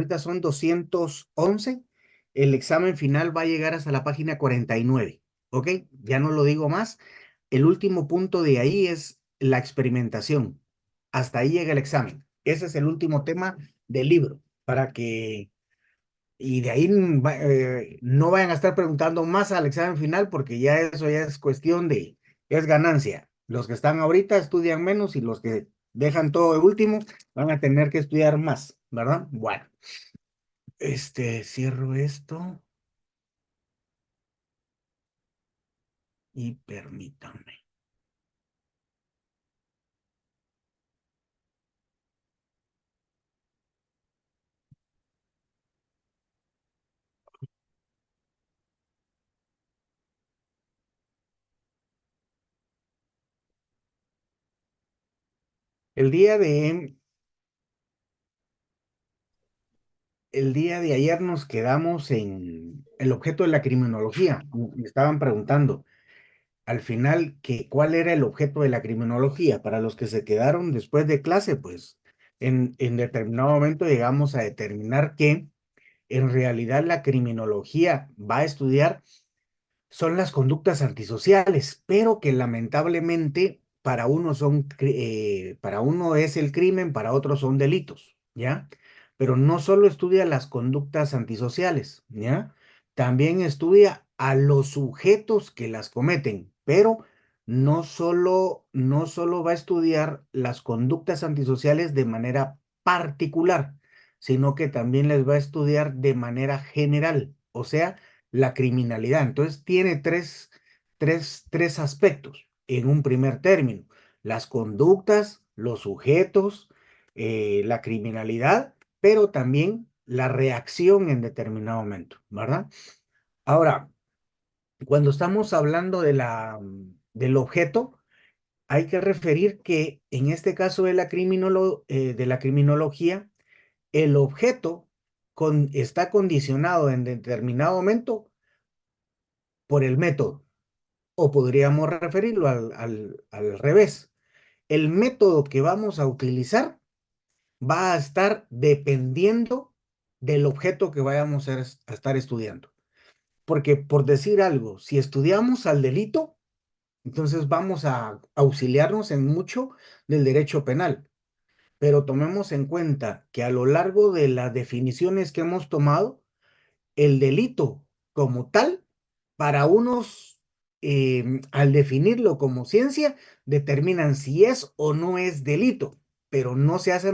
ahorita son 211. El examen final va a llegar hasta la página 49. ¿Ok? Ya no lo digo más. El último punto de ahí es la experimentación. Hasta ahí llega el examen. Ese es el último tema del libro, para que, y de ahí no vayan a estar preguntando más al examen final, porque ya eso ya es cuestión de, es ganancia. Los que están ahorita estudian menos y los que dejan todo de último van a tener que estudiar más, ¿verdad? Bueno, cierro esto y permítanme. El día de, el día de ayer nos quedamos en el objeto de la criminología. Me estaban preguntando al final que cuál era el objeto de la criminología. Para los que se quedaron después de clase, pues en determinado momento llegamos a determinar que en realidad la criminología va a estudiar son las conductas antisociales, pero que lamentablemente para uno para uno es el crimen, para otros son delitos, ¿ya? Pero no solo estudia las conductas antisociales, ¿ya? También estudia a los sujetos que las cometen, pero no solo va a estudiar las conductas antisociales de manera particular, sino que también les va a estudiar de manera general, o sea, la criminalidad. Entonces tiene tres aspectos en un primer término: las conductas, los sujetos, la criminalidad, pero también la reacción en determinado momento, ¿verdad? Ahora, cuando estamos hablando del objeto, hay que referir que en este caso de la criminología, el objeto está condicionado en determinado momento por el método. O podríamos referirlo al revés. El método que vamos a utilizar va a estar dependiendo del objeto que vayamos a estar estudiando. Porque por decir algo, si estudiamos al delito, entonces vamos a auxiliarnos en mucho del derecho penal. Pero tomemos en cuenta que a lo largo de las definiciones que hemos tomado, el delito como tal, para unos, al definirlo como ciencia, determinan si es o no es delito, pero no se hace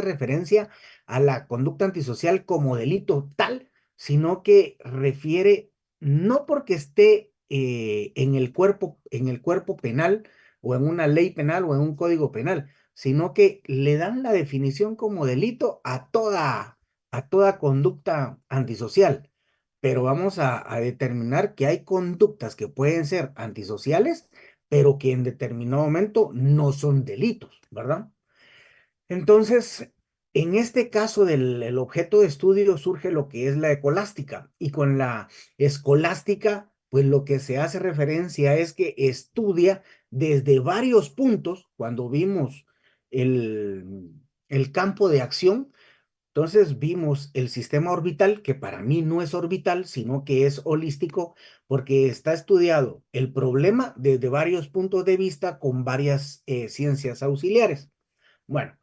referencia a la conducta antisocial como delito tal, sino que refiere, no porque esté en el cuerpo penal o en una ley penal o en un código penal, sino que le dan la definición como delito a toda conducta antisocial. Pero vamos a determinar que hay conductas que pueden ser antisociales, pero que en determinado momento no son delitos, ¿verdad? Entonces, en este caso del el objeto de estudio surge lo que es la escolástica, y con la escolástica, pues lo que se hace referencia es que estudia desde varios puntos. Cuando vimos el campo de acción, entonces vimos el sistema orbital, que para mí no es orbital, sino que es holístico, porque está estudiado el problema desde varios puntos de vista con varias ciencias auxiliares. Bueno,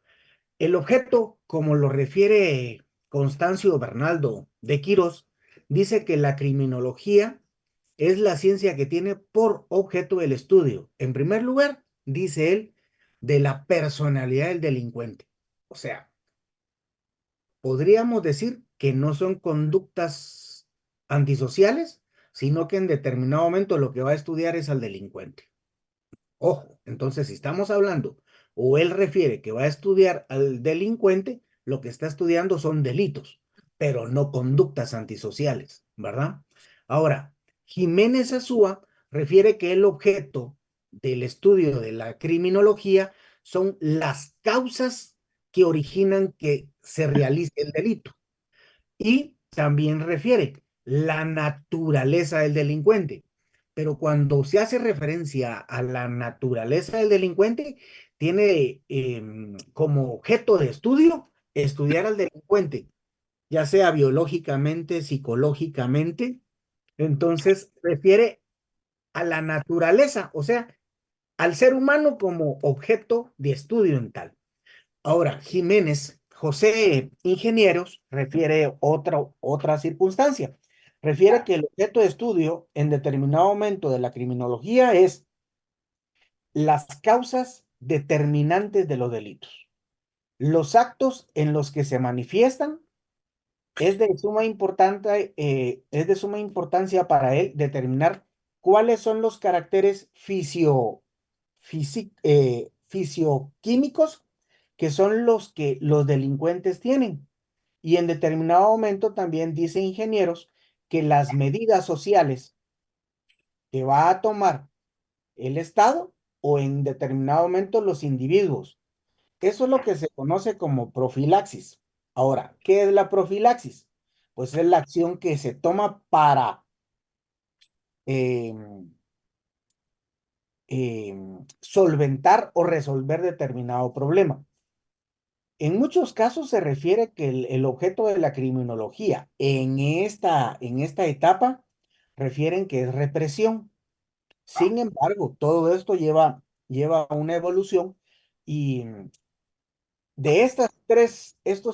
el objeto, como lo refiere Constancio Bernaldo de Quirós, dice que la criminología es la ciencia que tiene por objeto el estudio, en primer lugar, dice él, de la personalidad del delincuente. O sea, podríamos decir que no son conductas antisociales, sino que en determinado momento lo que va a estudiar es al delincuente. Ojo, entonces si estamos hablando o él refiere que va a estudiar al delincuente, lo que está estudiando son delitos, pero no conductas antisociales, ¿verdad? Ahora, Jiménez Azúa refiere que el objeto del estudio de la criminología son las causas que originan que se realice el delito. Y también refiere la naturaleza del delincuente. Pero cuando se hace referencia a la naturaleza del delincuente, tiene como objeto de estudio estudiar al delincuente, ya sea biológicamente, psicológicamente, entonces refiere a la naturaleza, o sea, al ser humano como objeto de estudio en tal. Ahora, Jiménez, José Ingenieros, refiere otra circunstancia. Refiere que el objeto de estudio en determinado momento de la criminología es las causas determinantes de los delitos. Los actos en los que se manifiestan es de suma importancia para él determinar cuáles son los caracteres fisioquímicos que son los que los delincuentes tienen. Y en determinado momento también dicen ingenieros que las medidas sociales que va a tomar el Estado o en determinado momento los individuos. Eso es lo que se conoce como profilaxis. Ahora, ¿qué es la profilaxis? Pues es la acción que se toma para eh, solventar o resolver determinado problema. En muchos casos se refiere que el objeto de la criminología en esta etapa refieren que es represión. Sin embargo, todo esto lleva a una evolución y de estos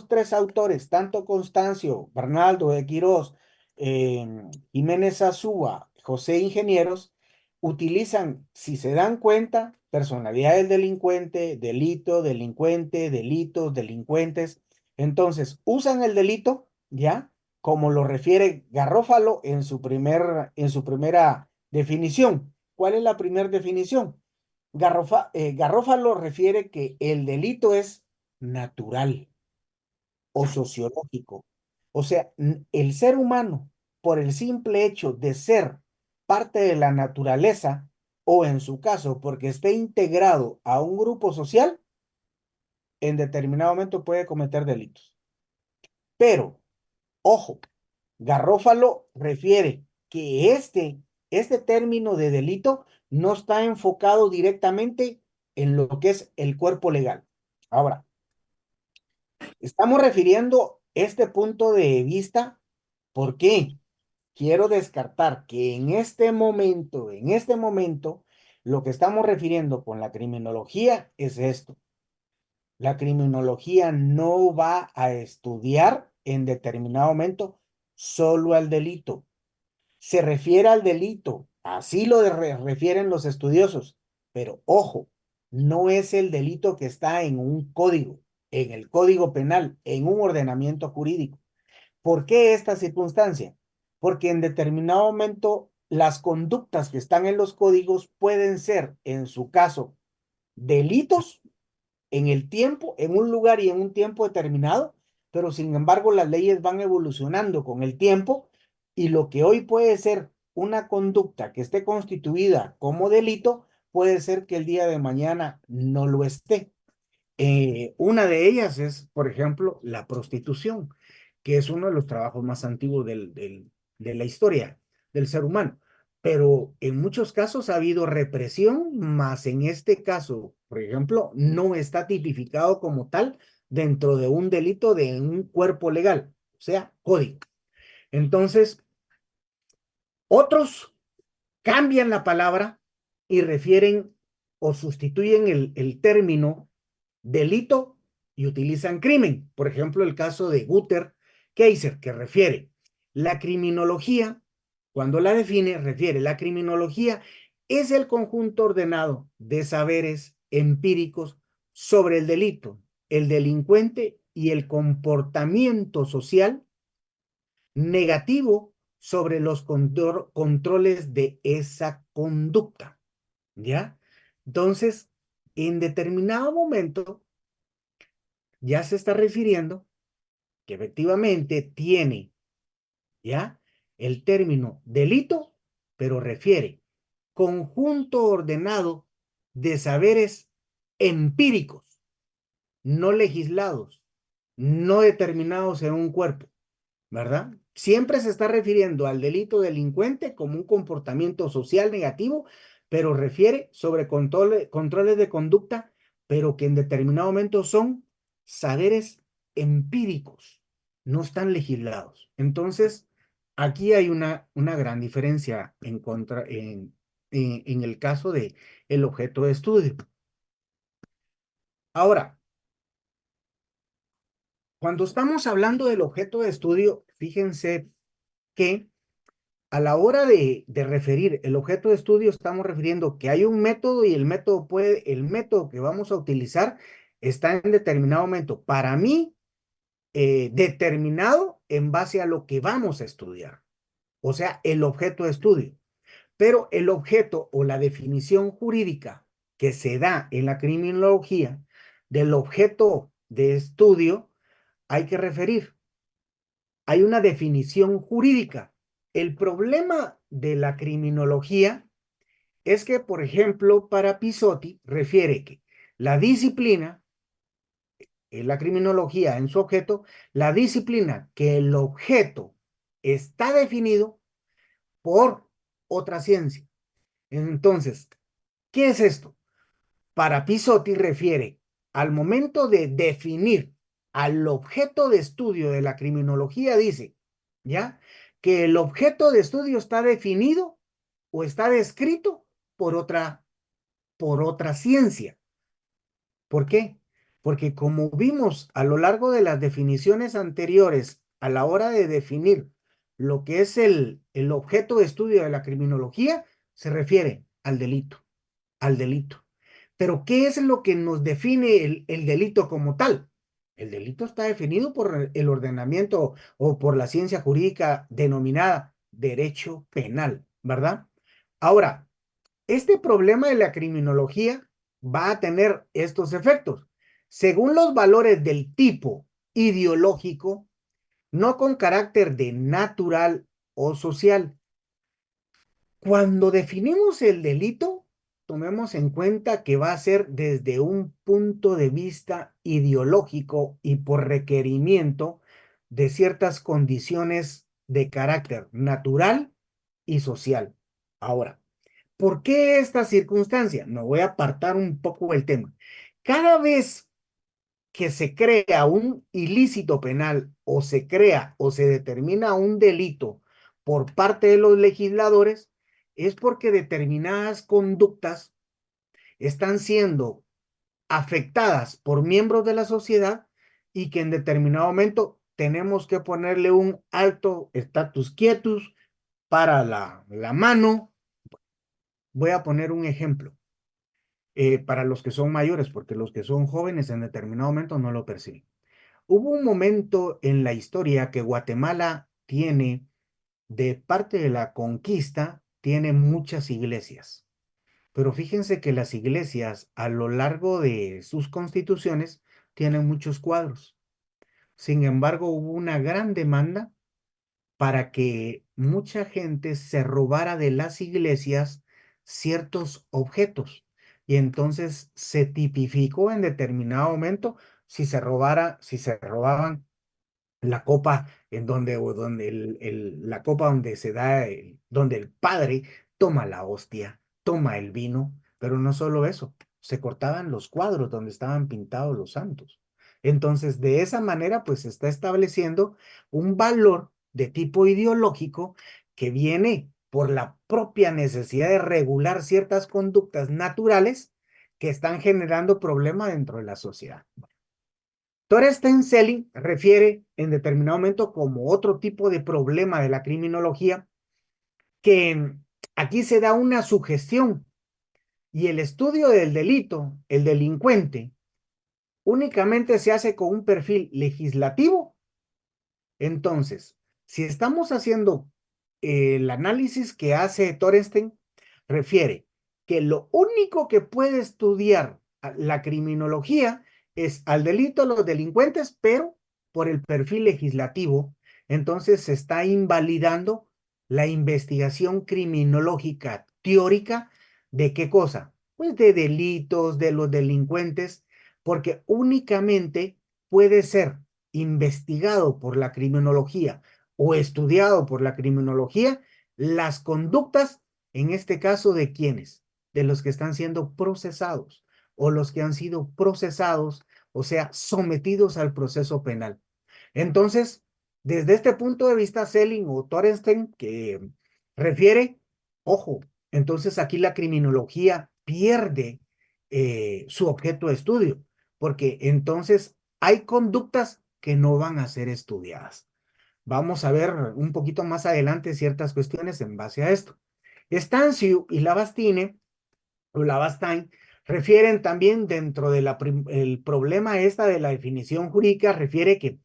tres autores, tanto Constancio, Bernaldo de Quirós, Jiménez Azúa, José Ingenieros, utilizan, si se dan cuenta, personalidad del delincuente, delito, delincuente, delitos, delincuentes. Entonces, usan el delito, ¿ya? Como lo refiere Garrófalo en su primera definición. ¿Cuál es la primera definición? Garrófalo refiere que el delito es natural o sociológico. O sea, el ser humano, por el simple hecho de ser parte de la naturaleza, o en su caso, porque esté integrado a un grupo social, en determinado momento puede cometer delitos. Pero, ojo, Garrófalo refiere que este término de delito no está enfocado directamente en lo que es el cuerpo legal. Ahora, estamos refiriendo este punto de vista porque quiero descartar que en este momento, lo que estamos refiriendo con la criminología es esto. La criminología no va a estudiar en determinado momento solo al delito. Se refiere al delito, así lo refieren los estudiosos, pero ojo, no es el delito que está en un código, en el código penal, en un ordenamiento jurídico. ¿Por qué esta circunstancia? Porque en determinado momento las conductas que están en los códigos pueden ser, en su caso, delitos en el tiempo, en un lugar y en un tiempo determinado, pero sin embargo las leyes van evolucionando con el tiempo y lo que hoy puede ser una conducta que esté constituida como delito, puede ser que el día de mañana no lo esté. Una de ellas es, por ejemplo, la prostitución, que es uno de los trabajos más antiguos de la historia del ser humano. Pero en muchos casos ha habido represión, más en este caso, por ejemplo, no está tipificado como tal dentro de un delito de un cuerpo legal, o sea, código. Entonces, otros cambian la palabra y refieren o sustituyen el término delito y utilizan crimen. Por ejemplo, el caso de Guter Kaiser, que refiere la criminología, cuando la define, refiere la criminología es el conjunto ordenado de saberes empíricos sobre el delito, el delincuente y el comportamiento social negativo sobre los controles de esa conducta, ¿ya? Entonces, en determinado momento, ya se está refiriendo que efectivamente tiene, ¿ya? El término delito, pero refiere conjunto ordenado de saberes empíricos, no legislados, no determinados en un cuerpo, ¿verdad? Siempre se está refiriendo al delito delincuente como un comportamiento social negativo, pero refiere sobre controles de conducta, pero que en determinado momento son saberes empíricos, no están legislados. Entonces, aquí hay una gran diferencia en el caso de el objeto de estudio. Ahora, cuando estamos hablando del objeto de estudio, fíjense que a la hora de referir el objeto de estudio, estamos refiriendo que hay un método y el método que vamos a utilizar está en determinado momento. Para mí, determinado en base a lo que vamos a estudiar, o sea, el objeto de estudio. Pero el objeto o la definición jurídica que se da en la criminología del objeto de estudio hay que referir. Hay una definición jurídica. El problema de la criminología es que, por ejemplo, para Pisotti refiere que la disciplina, en la criminología en su objeto, la disciplina que el objeto está definido por otra ciencia. Entonces, ¿qué es esto? Para Pisotti refiere al momento de definir al objeto de estudio de la criminología, dice, ¿ya? Que el objeto de estudio está definido o está descrito por otra ciencia. ¿Por qué? Porque como vimos a lo largo de las definiciones anteriores, a la hora de definir lo que es el objeto de estudio de la criminología, se refiere al delito, al delito. Pero ¿qué es lo que nos define el delito como tal? El delito está definido por el ordenamiento o por la ciencia jurídica denominada derecho penal, ¿verdad? Ahora, este problema de la criminología va a tener estos efectos. Según los valores del tipo ideológico, no con carácter de natural o social. Cuando definimos el delito, tomemos en cuenta que va a ser desde un punto de vista ideológico y por requerimiento de ciertas condiciones de carácter natural y social. Ahora, ¿por qué esta circunstancia? Me voy a apartar un poco del tema. Cada vez que se crea un ilícito penal o se crea o se determina un delito por parte de los legisladores, es porque determinadas conductas están siendo afectadas por miembros de la sociedad y que en determinado momento tenemos que ponerle un alto status quietus para la mano. Voy a poner un ejemplo para los que son mayores, porque los que son jóvenes en determinado momento no lo perciben. Hubo un momento en la historia que Guatemala tiene, de parte de la conquista, tiene muchas iglesias. Pero fíjense que las iglesias a lo largo de sus constituciones tienen muchos cuadros. Sin embargo, hubo una gran demanda para que mucha gente se robara de las iglesias ciertos objetos. Y entonces se tipificó en determinado momento si se robaban la copa en donde, o donde la copa donde se da, donde el padre toma la hostia, toma el vino, pero no solo eso, se cortaban los cuadros donde estaban pintados los santos. Entonces, de esa manera, pues se está estableciendo un valor de tipo ideológico que viene por la propia necesidad de regular ciertas conductas naturales que están generando problemas dentro de la sociedad. Thorsten Selling refiere en determinado momento como otro tipo de problema de la criminología que aquí se da una sugestión y el estudio del delito, el delincuente, únicamente se hace con un perfil legislativo. Entonces, si estamos haciendo el análisis que hace Thorsten, refiere que lo único que puede estudiar la criminología es al delito de los delincuentes, pero por el perfil legislativo. Entonces se está invalidando la investigación criminológica teórica de qué cosa, pues de delitos, de los delincuentes, porque únicamente puede ser investigado por la criminología o estudiado por la criminología las conductas, en este caso, ¿de quiénes? De los que están siendo procesados o los que han sido procesados o sea, sometidos al proceso penal. Entonces, desde este punto de vista, Selling o Torenstein, que refiere, ojo, entonces aquí la criminología pierde su objeto de estudio, porque entonces hay conductas que no van a ser estudiadas. Vamos a ver un poquito más adelante ciertas cuestiones en base a esto. Stanciu y Labastine o Labastine refieren también dentro del problema esta de la definición jurídica, refiere que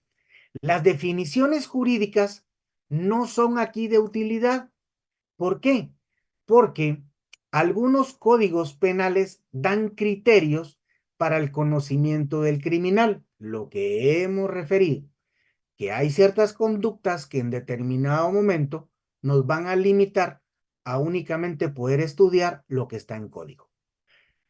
las definiciones jurídicas no son aquí de utilidad. ¿Por qué? Porque algunos códigos penales dan criterios para el conocimiento del criminal, lo que hemos referido, que hay ciertas conductas que en determinado momento nos van a limitar a únicamente poder estudiar lo que está en código.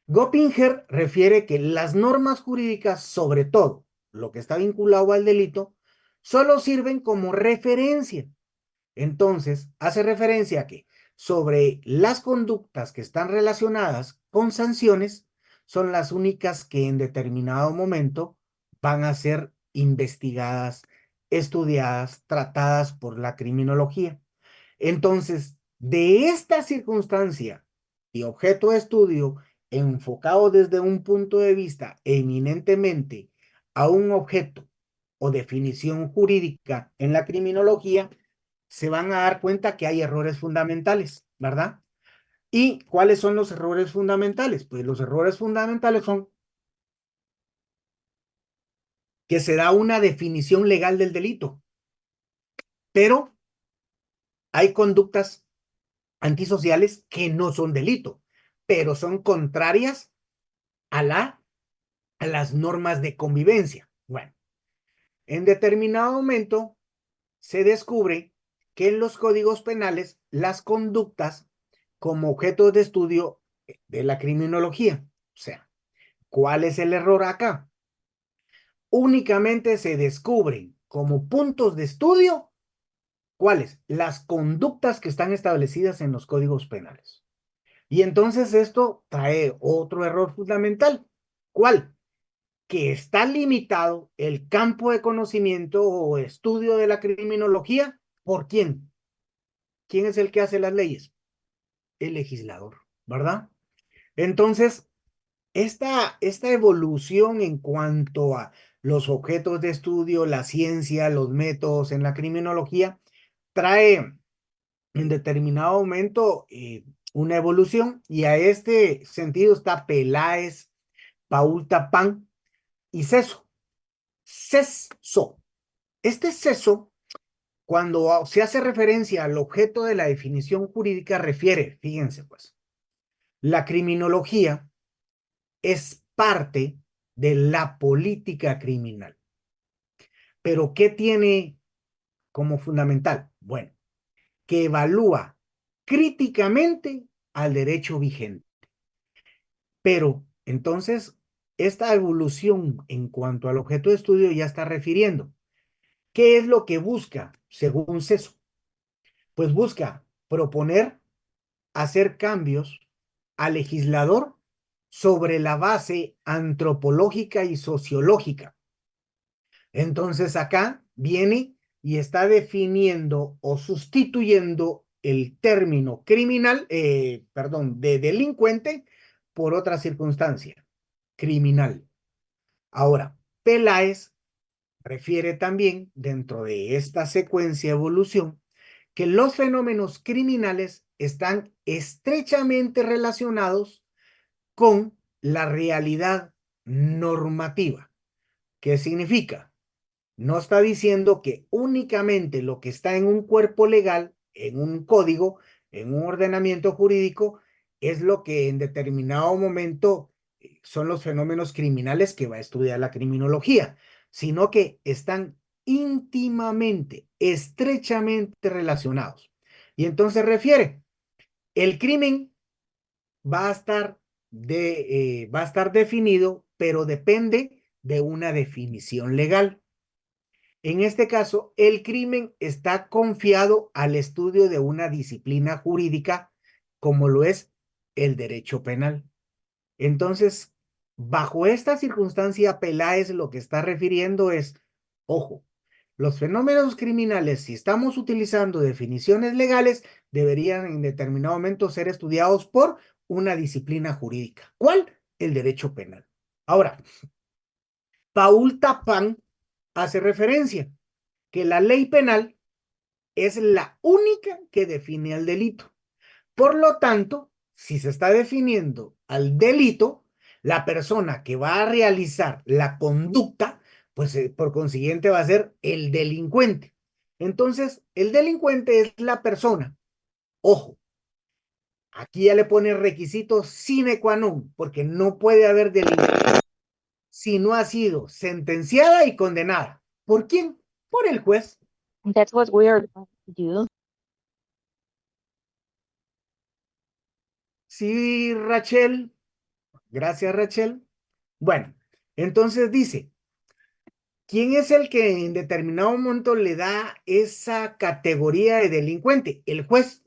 Goppinger refiere que las normas jurídicas, sobre todo lo que está vinculado al delito, solo sirven como referencia. Entonces, hace referencia a que sobre las conductas que están relacionadas con sanciones son las únicas que en determinado momento van a ser investigadas, estudiadas, tratadas por la criminología. Entonces, de esta circunstancia y objeto de estudio enfocado desde un punto de vista eminentemente a un objeto o definición jurídica en la criminología, se van a dar cuenta que hay errores fundamentales, ¿verdad? ¿Y cuáles son los errores fundamentales? Pues los errores fundamentales son que se da una definición legal del delito, pero hay conductas antisociales que no son delito, pero son contrarias a, a las normas de convivencia. Bueno, en determinado momento se descubre que en los códigos penales las conductas como objeto de estudio de la criminología, o sea, ¿cuál es el error acá? Únicamente se descubren como puntos de estudio, ¿cuáles? Las conductas que están establecidas en los códigos penales. Y entonces esto trae otro error fundamental. ¿Cuál? Que está limitado el campo de conocimiento o estudio de la criminología. ¿Por quién? ¿Quién es el que hace las leyes? El legislador, ¿verdad? Entonces, esta evolución en cuanto a los objetos de estudio, la ciencia, los métodos en la criminología, trae en determinado momento una evolución, y a este sentido está Peláez, Paul Tapán y Ceso. Ceso. Este Ceso, cuando se hace referencia al objeto de la definición jurídica, refiere, fíjense pues, la criminología es parte de la política criminal. Pero ¿qué tiene como fundamental? Bueno, que evalúa críticamente al derecho vigente. Pero entonces, esta evolución en cuanto al objeto de estudio ya está refiriendo. ¿Qué es lo que busca, según Ceso? Pues busca proponer hacer cambios al legislador sobre la base antropológica y sociológica. Entonces acá viene y está definiendo o sustituyendo el término criminal, perdón, de delincuente por otra circunstancia, criminal. Ahora, Peláez refiere también dentro de esta secuencia de evolución que los fenómenos criminales están estrechamente relacionados con la realidad normativa. ¿Qué significa? No está diciendo que únicamente lo que está en un cuerpo legal, en un código, en un ordenamiento jurídico, es lo que en determinado momento son los fenómenos criminales que va a estudiar la criminología, sino que están íntimamente, estrechamente relacionados. Y entonces refiere, el crimen va a estar, va a estar definido, pero depende de una definición legal. En este caso, el crimen está confiado al estudio de una disciplina jurídica como lo es el derecho penal. Entonces, Bajo esta circunstancia, Peláez lo que está refiriendo es, ojo, los fenómenos criminales, si estamos utilizando definiciones legales, deberían en determinado momento ser estudiados por una disciplina jurídica. ¿Cuál? El derecho penal. Ahora, Paul Tapán hace referencia que la ley penal es la única que define el delito. Por lo tanto, si se está definiendo al delito, la persona que va a realizar la conducta, pues por consiguiente va a ser el delincuente. Entonces, el delincuente es la persona. Ojo, aquí ya le pone requisito sine qua non, porque no puede haber delito si no ha sido sentenciada y condenada. ¿Por quién? Por el juez. That's what we are going to do. Sí, Rachel. Gracias, Rachel. Bueno, entonces dice, ¿quién es el que en determinado momento le da esa categoría de delincuente? El juez.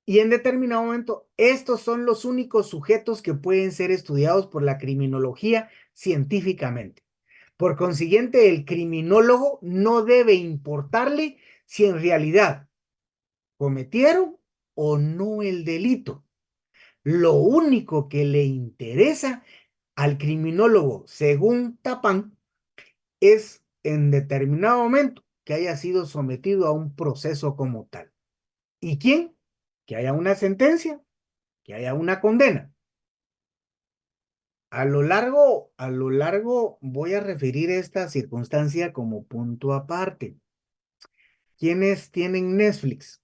Y en determinado momento, estos son los únicos sujetos que pueden ser estudiados por la criminología científicamente. Por consiguiente, el criminólogo no debe importarle si en realidad cometieron o no el delito. Lo único que le interesa al criminólogo, según Tapán, es en determinado momento que haya sido sometido a un proceso como tal. ¿Y quién? Que haya una sentencia, que haya una condena. A lo largo voy a referir esta circunstancia como punto aparte. ¿Quiénes tienen Netflix?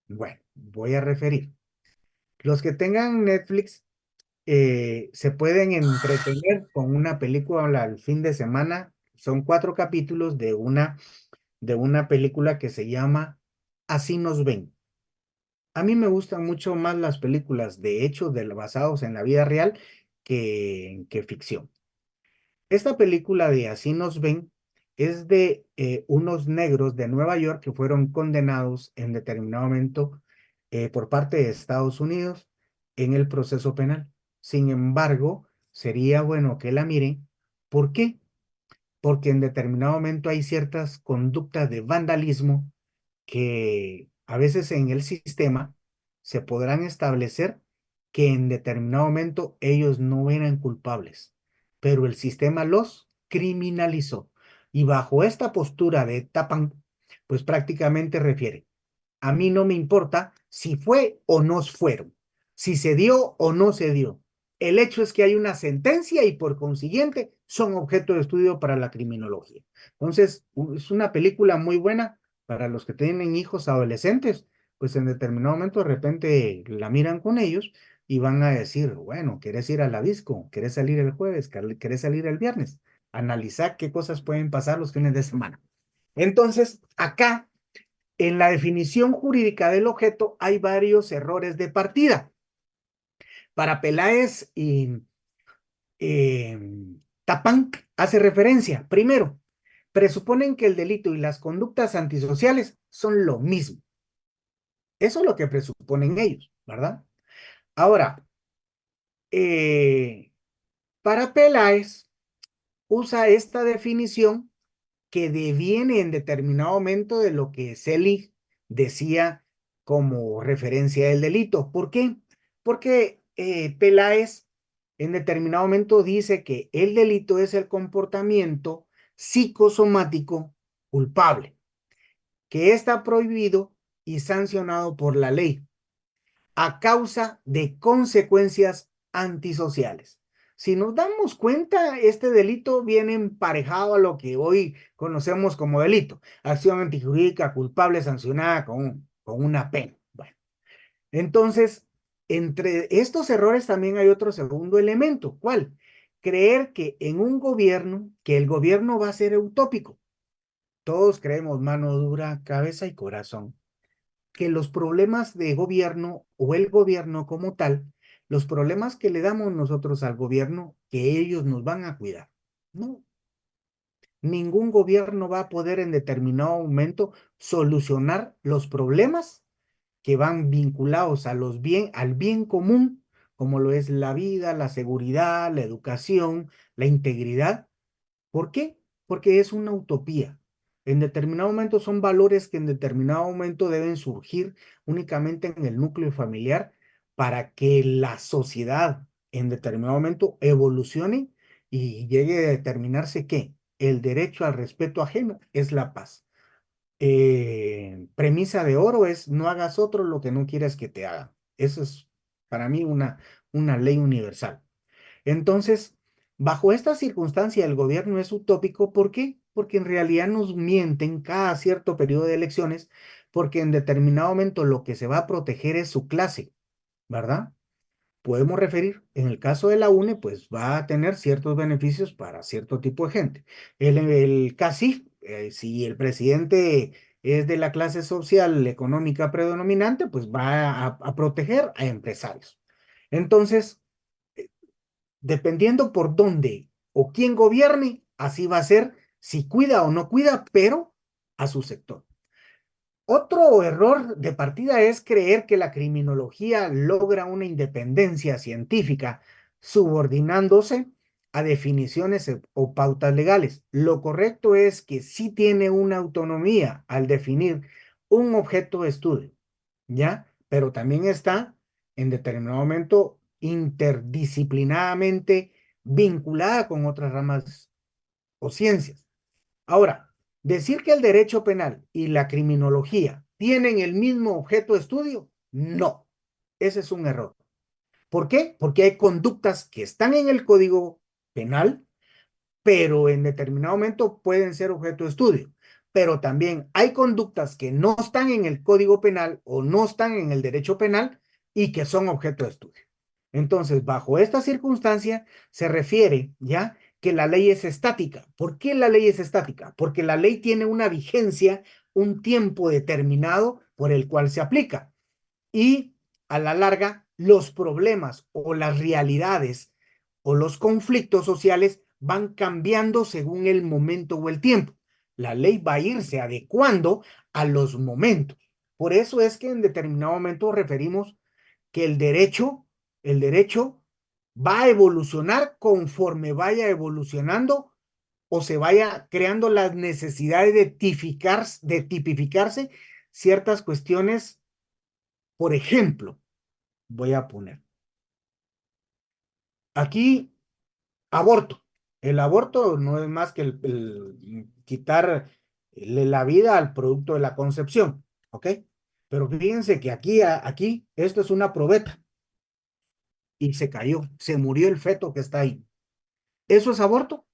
Bueno, voy a referir. Los que tengan Netflix se pueden entretener con una película al fin de semana. Son 4 capítulos de una película que se llama Así nos ven. A mí me gustan mucho más las películas de hechos basados en la vida real que ficción. Esta película de Así nos ven es de unos negros de Nueva York que fueron condenados en determinado momento por parte de Estados Unidos en el proceso penal. Sin embargo, sería bueno que la miren. ¿Por qué? Porque en determinado momento hay ciertas conductas de vandalismo que a veces en el sistema se podrán establecer que en determinado momento ellos no eran culpables, pero el sistema los criminalizó. Y bajo esta postura de Tapán, pues prácticamente refiere, a mí no me importa si fue o no fueron, si se dio o no se dio. El hecho es que hay una sentencia y por consiguiente son objeto de estudio para la criminología. Entonces, es una película muy buena para los que tienen hijos adolescentes, pues en determinado momento de repente la miran con ellos y van a decir, bueno, ¿quieres ir a la disco? ¿Quieres salir el jueves? ¿Quieres salir el viernes? Analizar qué cosas pueden pasar los fines de semana. Entonces, acá en la definición jurídica del objeto hay varios errores de partida. Para Peláez y Tapán hace referencia, primero, presuponen que el delito y las conductas antisociales son lo mismo. Eso es lo que presuponen ellos, ¿verdad? Ahora, para Peláez usa esta definición que deviene en determinado momento de lo que Selig decía como referencia del delito. ¿Por qué? Porque Peláez en determinado momento dice que el delito es el comportamiento psicosomático culpable, que está prohibido y sancionado por la ley a causa de consecuencias antisociales. Si nos damos cuenta, este delito viene emparejado a lo que hoy conocemos como delito, acción antijurídica culpable sancionada con una pena. Bueno, entonces, entre estos errores también hay otro segundo elemento. ¿Cuál? Creer que en un gobierno, que el gobierno va a ser utópico. Todos creemos mano dura, cabeza y corazón que los problemas de gobierno o el gobierno como tal, los problemas que le damos nosotros al gobierno, que ellos nos van a cuidar. No, ningún gobierno va a poder en determinado momento solucionar los problemas que van vinculados al bien común como lo es la vida, la seguridad, la educación, la integridad. ¿Por qué? Porque es una utopía. En determinado momento son valores que en determinado momento deben surgir únicamente en el núcleo familiar para que la sociedad en determinado momento evolucione y llegue a determinarse que el derecho al respeto ajeno es la paz. Premisa de oro es no hagas otro lo que no quieras que te hagan. Eso es para mí una ley universal. Entonces, bajo esta circunstancia, el gobierno es utópico. ¿Por qué? Porque en realidad nos mienten cada cierto periodo de elecciones, porque en determinado momento lo que se va a proteger es su clase, ¿verdad? Podemos referir, en el caso de la UNE, pues va a tener ciertos beneficios para cierto tipo de gente. El CACIF, si el presidente es de la clase social económica predominante, pues va a proteger a empresarios. Entonces, dependiendo por dónde o quién gobierne, así va a ser si cuida o no cuida, pero a su sector. Otro error de partida es creer que la criminología logra una independencia científica subordinándose a definiciones o pautas legales. Lo correcto es que sí tiene una autonomía al definir un objeto de estudio, ¿ya? Pero también está en determinado momento interdisciplinadamente vinculada con otras ramas o ciencias. Ahora, decir que el derecho penal y la criminología tienen el mismo objeto de estudio, no, ese es un error. ¿Por qué? Porque hay conductas que están en el Código Penal pero en determinado momento pueden ser objeto de estudio. Pero también hay conductas que no están en el Código Penal o no están en el derecho penal y que son objeto de estudio. Entonces, bajo esta circunstancia, se refiere ya que la ley es estática. ¿Por qué la ley es estática? Porque la ley tiene una vigencia, un tiempo determinado por el cual se aplica. Y a la larga, los problemas o las realidades o los conflictos sociales van cambiando según el momento o el tiempo. La ley va a irse adecuando a los momentos. Por eso es que en determinado momento referimos que el derecho va a evolucionar conforme vaya evolucionando o se vaya creando las necesidades de tipificarse ciertas cuestiones. Por ejemplo, voy a poner aquí aborto. El aborto no es más que quitar la vida al producto de la concepción, ¿ok? Pero fíjense que aquí esto es una probeta y se cayó, se murió el feto que está ahí. ¿Eso es aborto?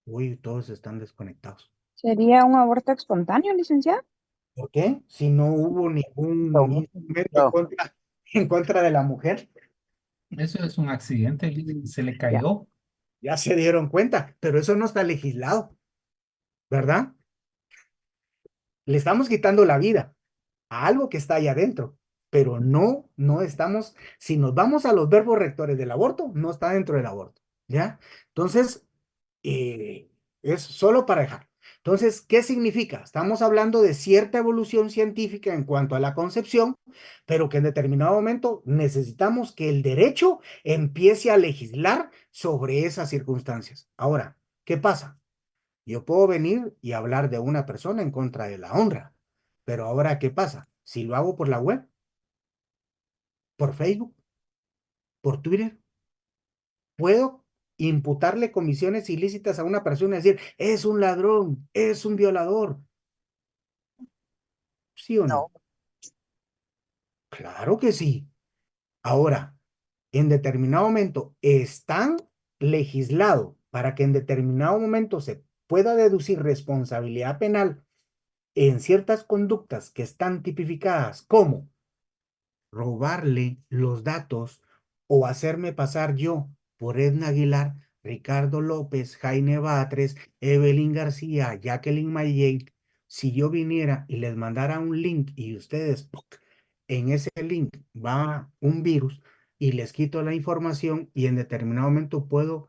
Uy, todos están desconectados. ¿Sería un aborto espontáneo, licenciada? ¿Por qué? Si no hubo ningún instrumento en contra de la mujer, Eso es un accidente, se le Ya. cayó. ya se dieron cuenta, pero eso no está legislado, ¿verdad? Le estamos quitando la vida a algo que está ahí adentro, pero no estamos, si nos vamos a los verbos rectores del aborto, no está dentro del aborto, ¿ya? Entonces, es solo para dejar. Entonces, ¿qué significa? Estamos hablando de cierta evolución científica en cuanto a la concepción, pero que en determinado momento necesitamos que el derecho empiece a legislar sobre esas circunstancias. Ahora, ¿qué pasa? Yo puedo venir y hablar de una persona en contra de la honra, pero ahora, ¿qué pasa? Si lo hago por la web, por Facebook, por Twitter, puedo imputarle comisiones ilícitas a una persona y decir, es un ladrón, es un violador. ¿Sí o no? No. Claro que sí. Ahora, en determinado momento están legislado para que en determinado momento se pueda deducir responsabilidad penal en ciertas conductas que están tipificadas como robarle los datos o hacerme pasar yo por Edna Aguilar, Ricardo López, Jaime Batres, Evelyn García, Jacqueline Mayey, si yo viniera y les mandara un link y ustedes, ¡puc! En ese link va un virus y les quito la información y en determinado momento puedo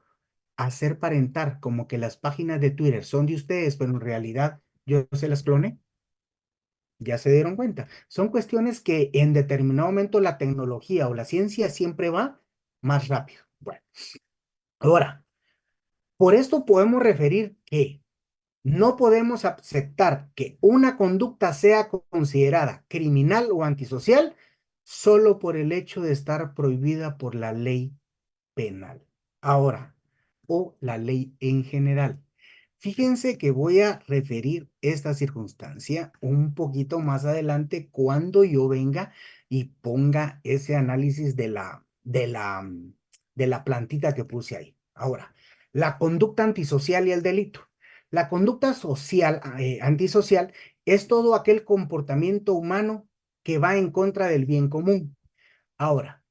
hacer parentar como que las páginas de Twitter son de ustedes, pero en realidad yo se las cloné. Ya se dieron cuenta. Son cuestiones que en determinado momento la tecnología o la ciencia siempre va más rápido. Bueno, ahora, por esto podemos referir que no podemos aceptar que una conducta sea considerada criminal o antisocial solo por el hecho de estar prohibida por la ley penal. Ahora, o la ley en general. Fíjense que voy a referir esta circunstancia un poquito más adelante cuando yo venga y ponga ese análisis de la plantita que puse ahí. Ahora, la conducta antisocial y el delito. La conducta social, antisocial es todo aquel comportamiento humano que va en contra del bien común. Ahora,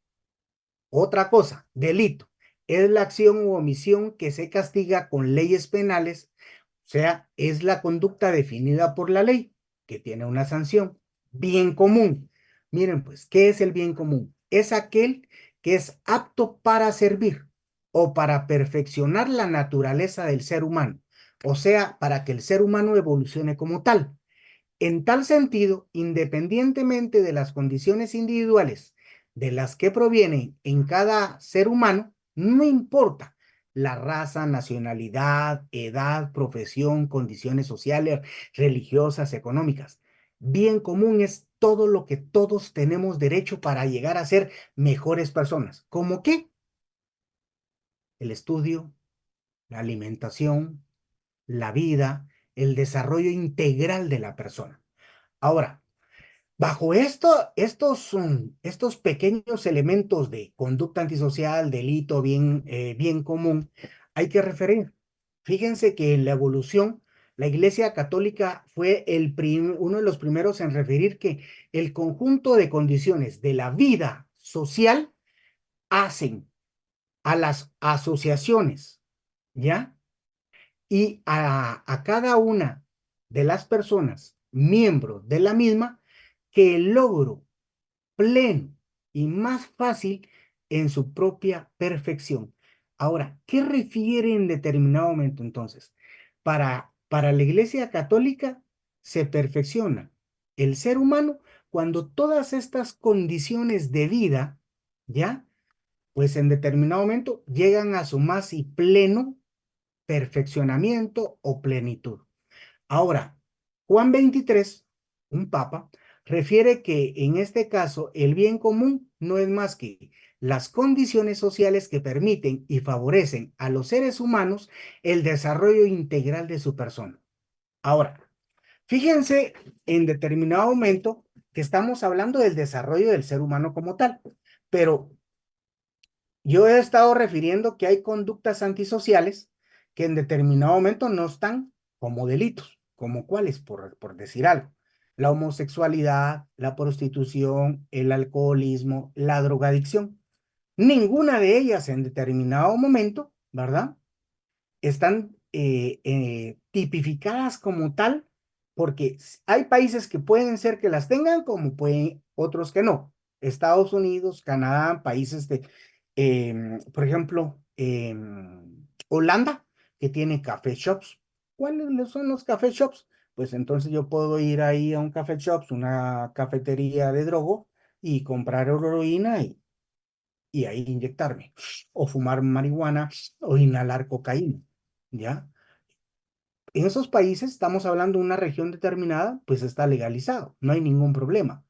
otra cosa, delito, es la acción u omisión que se castiga con leyes penales, o sea, es la conducta definida por la ley, que tiene una sanción. Bien común. Miren, pues, ¿qué es el bien común? Es aquel que es apto para servir o para perfeccionar la naturaleza del ser humano, o sea, para que el ser humano evolucione como tal. En tal sentido, independientemente de las condiciones individuales de las que provienen en cada ser humano, no importa la raza, nacionalidad, edad, profesión, condiciones sociales, religiosas, económicas. Bien común es todo lo que todos tenemos derecho para llegar a ser mejores personas. ¿Cómo qué? El estudio, la alimentación, la vida, el desarrollo integral de la persona. Ahora, bajo estos pequeños elementos de conducta antisocial, delito bien común, hay que referir. Fíjense que en la evolución, la Iglesia Católica fue uno de los primeros en referir que el conjunto de condiciones de la vida social hacen a las asociaciones, ¿ya? Y a cada una de las personas, miembros de la misma, que el logro pleno y más fácil en su propia perfección. Ahora, ¿qué refiere en determinado momento entonces? Para la Iglesia Católica se perfecciona el ser humano cuando todas estas condiciones de vida, ¿ya? Pues en determinado momento llegan a su más y pleno perfeccionamiento o plenitud. Ahora, Juan 23, un papa, refiere que en este caso el bien común no es más que las condiciones sociales que permiten y favorecen a los seres humanos el desarrollo integral de su persona. Ahora, fíjense en determinado momento que estamos hablando del desarrollo del ser humano como tal, pero yo he estado refiriendo que hay conductas antisociales que en determinado momento no están como delitos, como cuáles, por decir algo. La homosexualidad, la prostitución, el alcoholismo, la drogadicción. Ninguna de ellas en determinado momento, ¿verdad? Están tipificadas como tal, porque hay países que pueden ser que las tengan, como pueden otros que no. Estados Unidos, Canadá, países por ejemplo, Holanda, que tiene café shops. ¿Cuáles son los café shops? Pues entonces yo puedo ir ahí a un café shops, una cafetería de drogo, y comprar heroína y ahí inyectarme, o fumar marihuana, o inhalar cocaína, ¿ya? En esos países, estamos hablando de una región determinada, pues está legalizado, no hay ningún problema.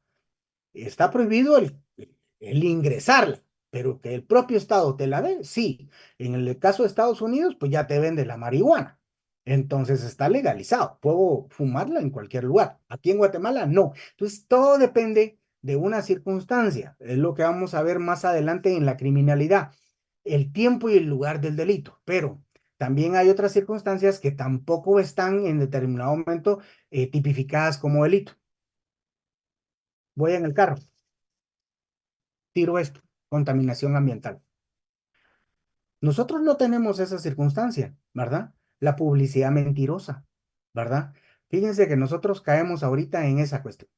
Está prohibido el ingresarla, pero que el propio Estado te la dé, sí. En el caso de Estados Unidos, pues ya te vende la marihuana. Entonces está legalizado. Puedo fumarla en cualquier lugar. Aquí en Guatemala, no. Entonces todo depende de una circunstancia. Es lo que vamos a ver más adelante en la criminalidad. El tiempo y el lugar del delito. Pero también hay otras circunstancias que tampoco están en determinado momento tipificadas como delito. Voy en el carro, tiro esto, contaminación ambiental. Nosotros no tenemos esa circunstancia, ¿verdad? La publicidad mentirosa, ¿verdad? Fíjense que nosotros caemos ahorita en esa cuestión.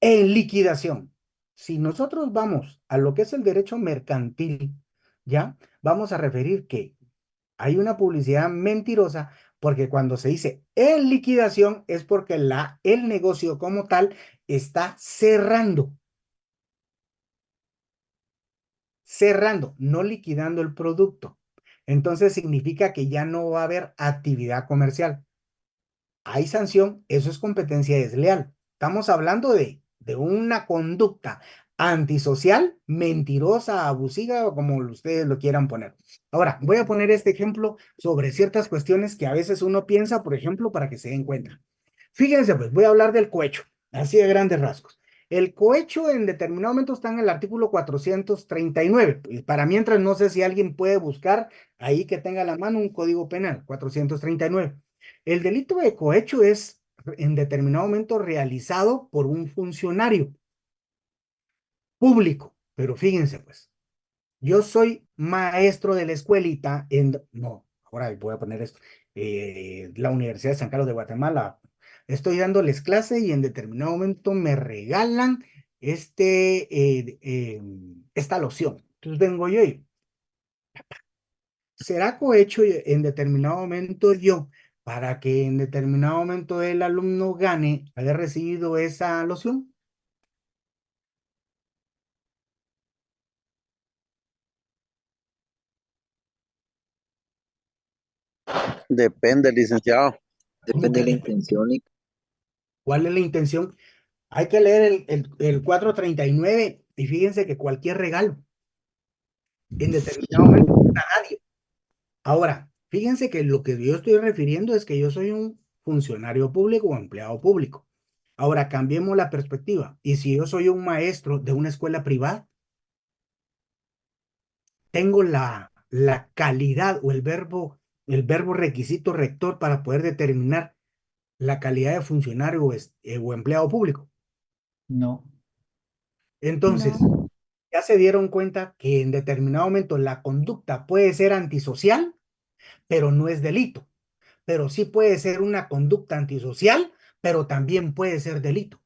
En liquidación. Si nosotros vamos a lo que es el derecho mercantil, ¿ya? Vamos a referir que hay una publicidad mentirosa Porque cuando se dice en liquidación es porque el negocio como tal está cerrando, no liquidando el producto. Entonces significa que ya no va a haber actividad comercial. Hay sanción, eso es competencia desleal. Estamos hablando de una conducta antisocial, mentirosa, abusiva, o como ustedes lo quieran poner. Ahora, voy a poner este ejemplo sobre ciertas cuestiones que a veces uno piensa, por ejemplo, para que se den cuenta. Fíjense, pues voy a hablar del cohecho, así de grandes rasgos. El cohecho en determinado momento está en el artículo 439. Y para mientras, no sé si alguien puede buscar ahí que tenga a la mano un código penal, 439. El delito de cohecho es en determinado momento realizado por un funcionario público. Pero fíjense, pues, yo soy maestro de la escuelita no, ahora voy a poner esto, la Universidad de San Carlos de Guatemala. Estoy dándoles clase y en determinado momento me regalan esta loción. Entonces vengo yo y, ¿será cohecho en determinado momento yo para que en determinado momento el alumno gane haber recibido esa loción? Depende, licenciado. ¿Cómo Depende que de la depende? intención y ¿Cuál es la intención? Hay que leer el 439 y fíjense que cualquier regalo en determinado momento es nadie. Ahora, fíjense que lo que yo estoy refiriendo es que yo soy un funcionario público o empleado público. Ahora, cambiemos la perspectiva. ¿Y si yo soy un maestro de una escuela privada? Tengo la calidad o el verbo requisito rector para poder determinar la calidad de funcionario o empleado público. No, Entonces, No, ya se dieron cuenta que en determinado momento la conducta puede ser antisocial, pero no es delito. Pero sí puede ser una conducta antisocial, pero también puede ser delito.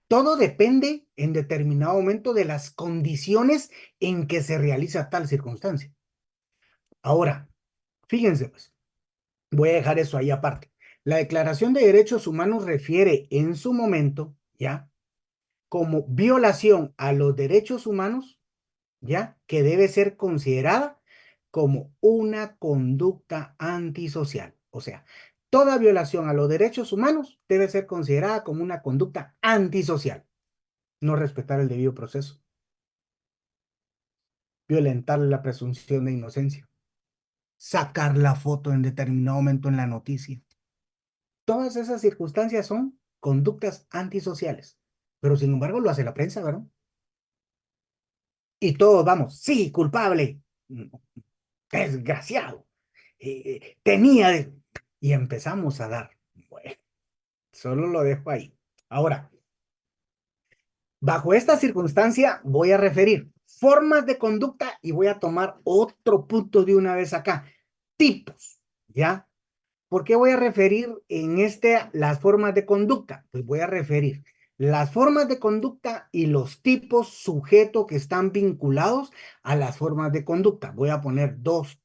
Todo depende en determinado momento de las condiciones en que se realiza tal circunstancia. Ahora, fíjense pues, voy a dejar eso ahí aparte. La Declaración de Derechos Humanos refiere en su momento, ¿ya? Como violación a los derechos humanos, ¿ya? Que debe ser considerada como una conducta antisocial. O sea, toda violación a los derechos humanos debe ser considerada como una conducta antisocial. No respetar el debido proceso, violentar la presunción de inocencia, sacar la foto en determinado momento en la noticia. Todas esas circunstancias son conductas antisociales, pero sin embargo lo hace la prensa, ¿verdad? Y todos vamos, sí, culpable, desgraciado, tenía y empezamos a dar. Bueno, solo lo dejo ahí. Ahora, bajo esta circunstancia voy a referir formas de conducta y voy a tomar otro punto de una vez acá. Tipos, ¿ya? ¿Por qué voy a referir en las formas de conducta? Pues voy a referir las formas de conducta y los tipos sujeto que están vinculados a las formas de conducta. Voy a poner los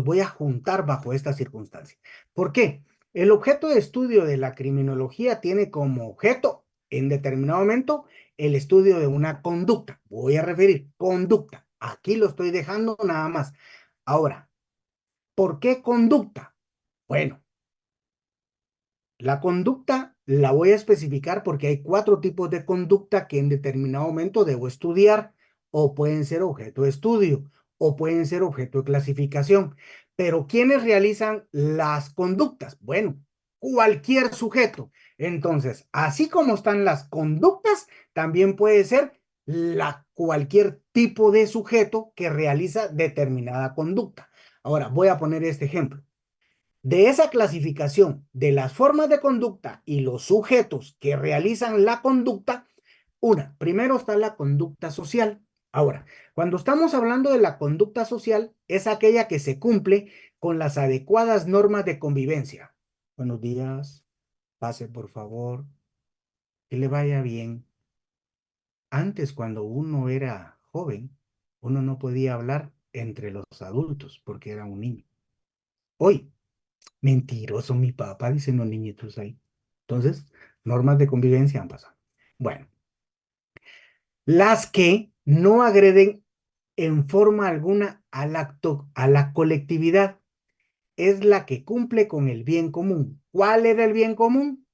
voy a juntar bajo esta circunstancia. ¿Por qué? El objeto de estudio de la criminología tiene como objeto, en determinado momento, el estudio de una conducta. Voy a referir conducta. Aquí lo estoy dejando nada más. Ahora, ¿por qué conducta? Bueno, la conducta la voy a especificar porque hay 4 tipos de conducta que en determinado momento debo estudiar o pueden ser objeto de estudio o pueden ser objeto de clasificación. Pero ¿quiénes realizan las conductas? Bueno, cualquier sujeto. Entonces, así como están las conductas, también puede ser cualquier tipo de sujeto que realiza determinada conducta. Ahora, voy a poner este ejemplo. De esa clasificación de las formas de conducta y los sujetos que realizan la conducta, primero está la conducta social. Ahora, cuando estamos hablando de la conducta social, es aquella que se cumple con las adecuadas normas de convivencia. Buenos días, pase por favor, que le vaya bien. Antes, cuando uno era joven, uno no podía hablar entre los adultos porque era un niño. Hoy, mentiroso mi papá, dicen los niñitos ahí. Entonces, normas de convivencia han pasado. Bueno, las que no agreden en forma alguna a la colectividad es la que cumple con el bien común. ¿Cuál era el bien común?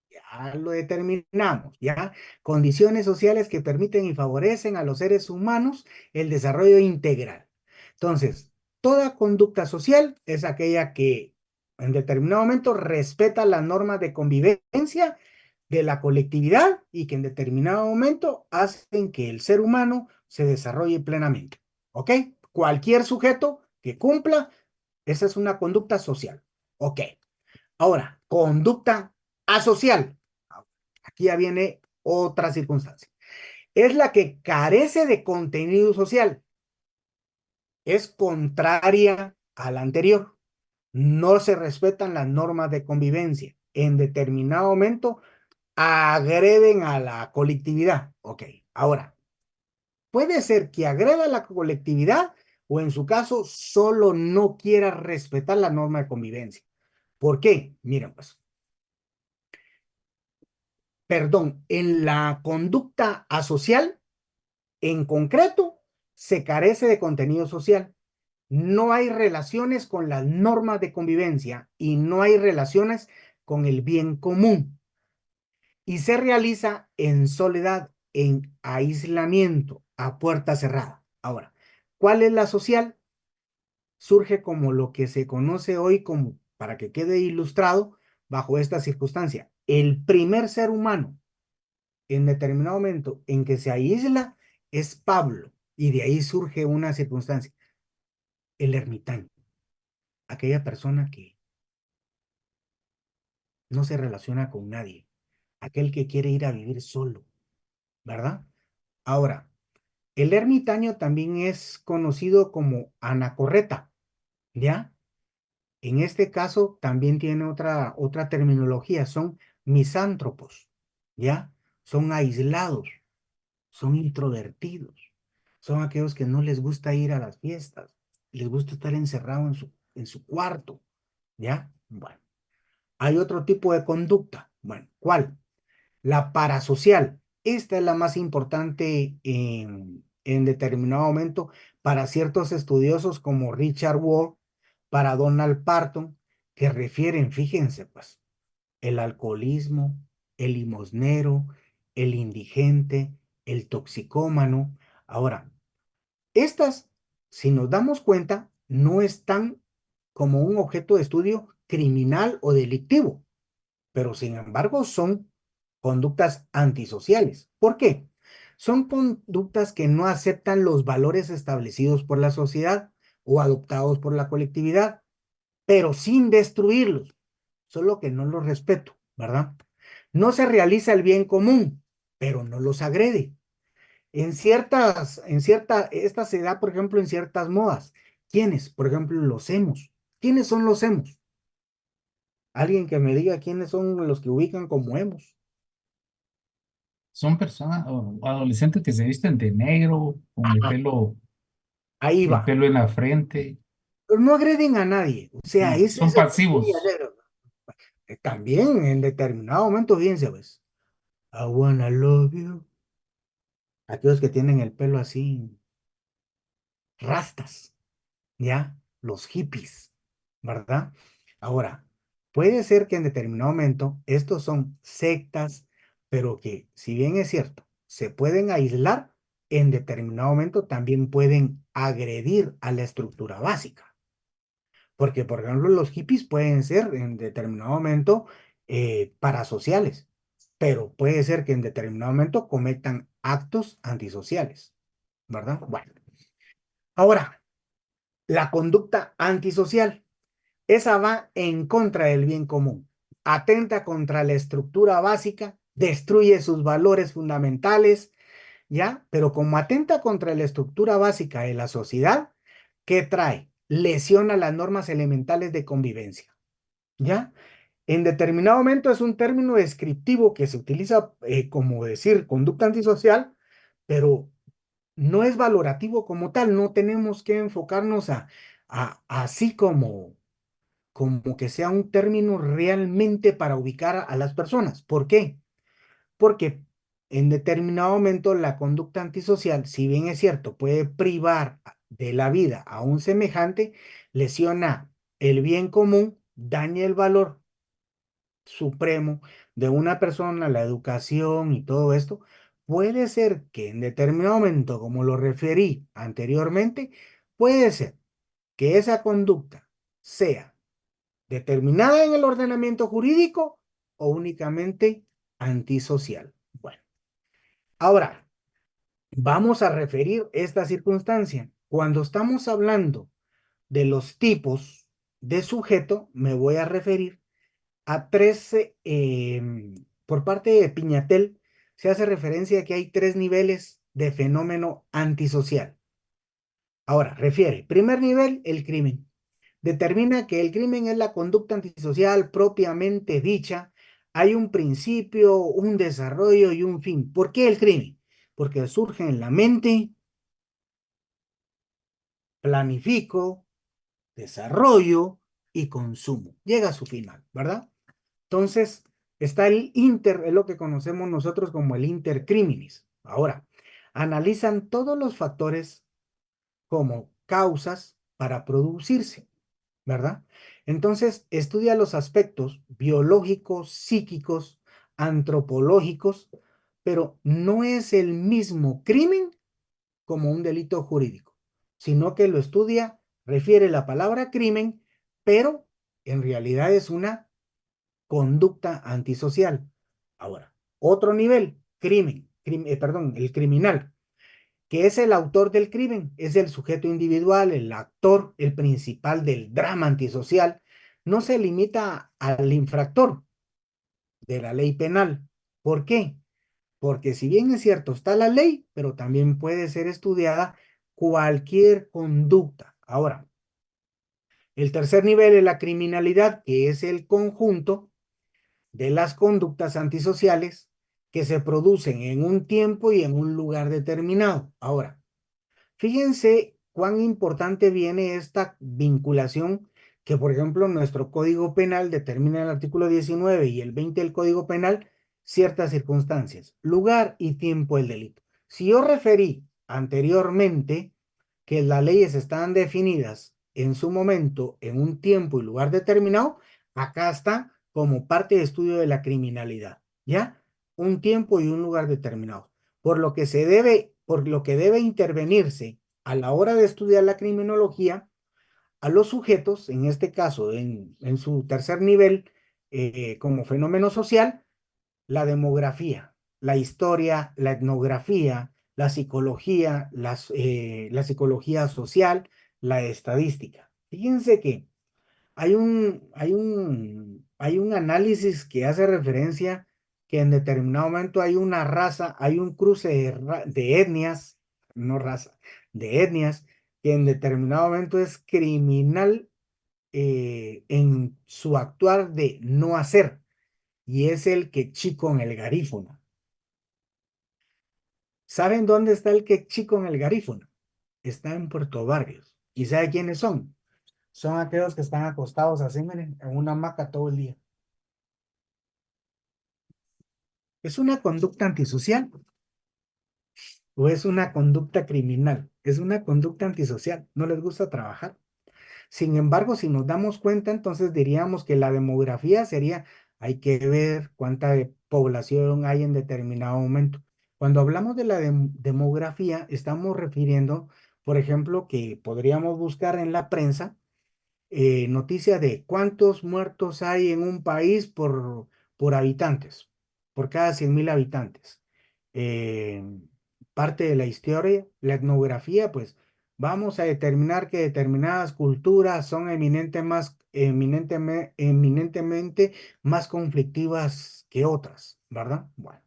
Ya lo determinamos, ¿ya? Condiciones sociales que permiten y favorecen a los seres humanos el desarrollo integral. Entonces, toda conducta social es aquella que en determinado momento respeta las normas de convivencia de la colectividad y que en determinado momento hacen que el ser humano se desarrolle plenamente. ¿Ok? Cualquier sujeto que cumpla, esa es una conducta social. Ok. Ahora, conducta asocial. Aquí ya viene otra circunstancia. Es la que carece de contenido social. Es contraria a la anterior. No se respetan las normas de convivencia. En determinado momento agreden a la colectividad. Ok, ahora, puede ser que agreda a la colectividad o en su caso solo no quiera respetar la norma de convivencia. ¿Por qué? Miren, pues, perdón, en la conducta asocial, en concreto, se carece de contenido social. No hay relaciones con las normas de convivencia y no hay relaciones con el bien común. Y se realiza en soledad, en aislamiento, a puerta cerrada. Ahora, ¿cuál es la social? Surge como lo que se conoce hoy como, para que quede ilustrado, bajo esta circunstancia, el primer ser humano en determinado momento en que se aísla es Pablo, y de ahí surge una circunstancia, el ermitaño, aquella persona que no se relaciona con nadie, aquel que quiere ir a vivir solo, ¿verdad? Ahora, el ermitaño también es conocido como anacorreta, ¿ya? En este caso también tiene otra terminología, son misántropos, ¿ya? Son aislados, son introvertidos, son aquellos que no les gusta ir a las fiestas, les gusta estar encerrado en su cuarto, ¿ya? Bueno, hay otro tipo de conducta, bueno, ¿cuál? La parasocial. Esta es la más importante en determinado momento para ciertos estudiosos como Richard Ward, para Donald Parton, que refieren, fíjense, pues, el alcoholismo, el limosnero, el indigente, el toxicómano. Ahora, estas, si nos damos cuenta, no están como un objeto de estudio criminal o delictivo, pero sin embargo son conductas antisociales. ¿Por qué? Son conductas que no aceptan los valores establecidos por la sociedad o adoptados por la colectividad, pero sin destruirlos, solo que no los respeto, ¿verdad? No se realiza el bien común, pero no los agrede. Esta se da, por ejemplo, en ciertas modas. ¿Quiénes? Por ejemplo, los emos. ¿Quiénes son los emos? Alguien que me diga quiénes son los que ubican como emos. Son personas o adolescentes que se visten de negro, con Ah, ahí el va. pelo en la frente. Pero no agreden a nadie. O sea, No, ese son es el muy pasivos. alegre. También en determinado momento, fíjense, pues, I wanna love you. Aquellos que tienen el pelo así, rastas, ¿ya? Los hippies, ¿verdad? Ahora, puede ser que en determinado momento estos son sectas, pero que, si bien es cierto, se pueden aislar, en determinado momento también pueden agredir a la estructura básica. Porque, por ejemplo, los hippies pueden ser en determinado momento parasociales, pero puede ser que en determinado momento cometan actos antisociales, ¿verdad? Bueno, ahora, la conducta antisocial, esa va en contra del bien común, atenta contra la estructura básica, destruye sus valores fundamentales, ¿ya? Pero como atenta contra la estructura básica de la sociedad, ¿qué trae? Lesiona las normas elementales de convivencia, ¿ya? En determinado momento es un término descriptivo que se utiliza como decir conducta antisocial, pero no es valorativo como tal, no tenemos que enfocarnos así como como que sea un término realmente para ubicar a las personas. ¿Por qué? Porque en determinado momento la conducta antisocial, si bien es cierto, puede privar de la vida a un semejante, lesiona el bien común, daña el valor supremo de una persona, la educación y todo esto, puede ser que en determinado momento, como lo referí anteriormente, puede ser que esa conducta sea determinada en el ordenamiento jurídico o únicamente antisocial. Bueno, ahora vamos a referir esta circunstancia. Cuando estamos hablando de los tipos de sujeto, me voy a referir a tres, por parte de Piñatel, se hace referencia a que hay tres niveles de fenómeno antisocial. Ahora, refiere, primer nivel, el crimen. Determina que el crimen es la conducta antisocial propiamente dicha. Hay un principio, un desarrollo y un fin. ¿Por qué el crimen? Porque surge en la mente, planifico, desarrollo y consumo. Llega a su final, ¿verdad? Entonces, está el es lo que conocemos nosotros como el intercriminis. Ahora, analizan todos los factores como causas para producirse, ¿verdad? Entonces, estudia los aspectos biológicos, psíquicos, antropológicos, pero no es el mismo crimen como un delito jurídico, sino que lo estudia, refiere la palabra crimen, pero en realidad es una conducta antisocial. Ahora, otro nivel, perdón, el criminal, que es el autor del crimen, es el sujeto individual, el actor, el principal del drama antisocial, no se limita al infractor de la ley penal. ¿Por qué? Porque si bien es cierto, está la ley, pero también puede ser estudiada cualquier conducta. Ahora, el tercer nivel es la criminalidad, que es el conjunto de las conductas antisociales que se producen en un tiempo y en un lugar determinado. Ahora, fíjense cuán importante viene esta vinculación que, por ejemplo, nuestro Código Penal determina en el artículo 19 y el 20 del Código Penal ciertas circunstancias, lugar y tiempo del delito. Si yo referí anteriormente que las leyes estaban definidas en su momento, en un tiempo y lugar determinado, acá está como parte de estudio de la criminalidad, ¿ya? Un tiempo y un lugar determinado. Por lo que debe intervenirse a la hora de estudiar la criminología a los sujetos, en este caso en su tercer nivel como fenómeno social, la demografía, la historia, la etnografía, la psicología, la psicología social, la estadística. Fíjense que hay un análisis que hace referencia que en determinado momento hay una raza, hay un cruce de etnias, no raza, de etnias, que en determinado momento es criminal en su actuar de no hacer, y es el quechí con el garífuna. ¿Saben dónde está el quechí con el garífuna? Está en Puerto Barrios. ¿Y sabe quiénes son? Son aquellos que están acostados así, miren, en una hamaca todo el día. ¿Es una conducta antisocial o es una conducta criminal? Es una conducta antisocial. No les gusta trabajar. Sin embargo, si nos damos cuenta, entonces diríamos que la demografía sería, hay que ver cuánta población hay en determinado momento. Cuando hablamos de la demografía, estamos refiriendo, por ejemplo, que podríamos buscar en la prensa noticia de cuántos muertos hay en un país por habitantes, por cada 100.000 habitantes. Eh, Parte de la historia, la etnografía, pues vamos a determinar que determinadas culturas son eminentemente más conflictivas que otras, ¿verdad? Bueno,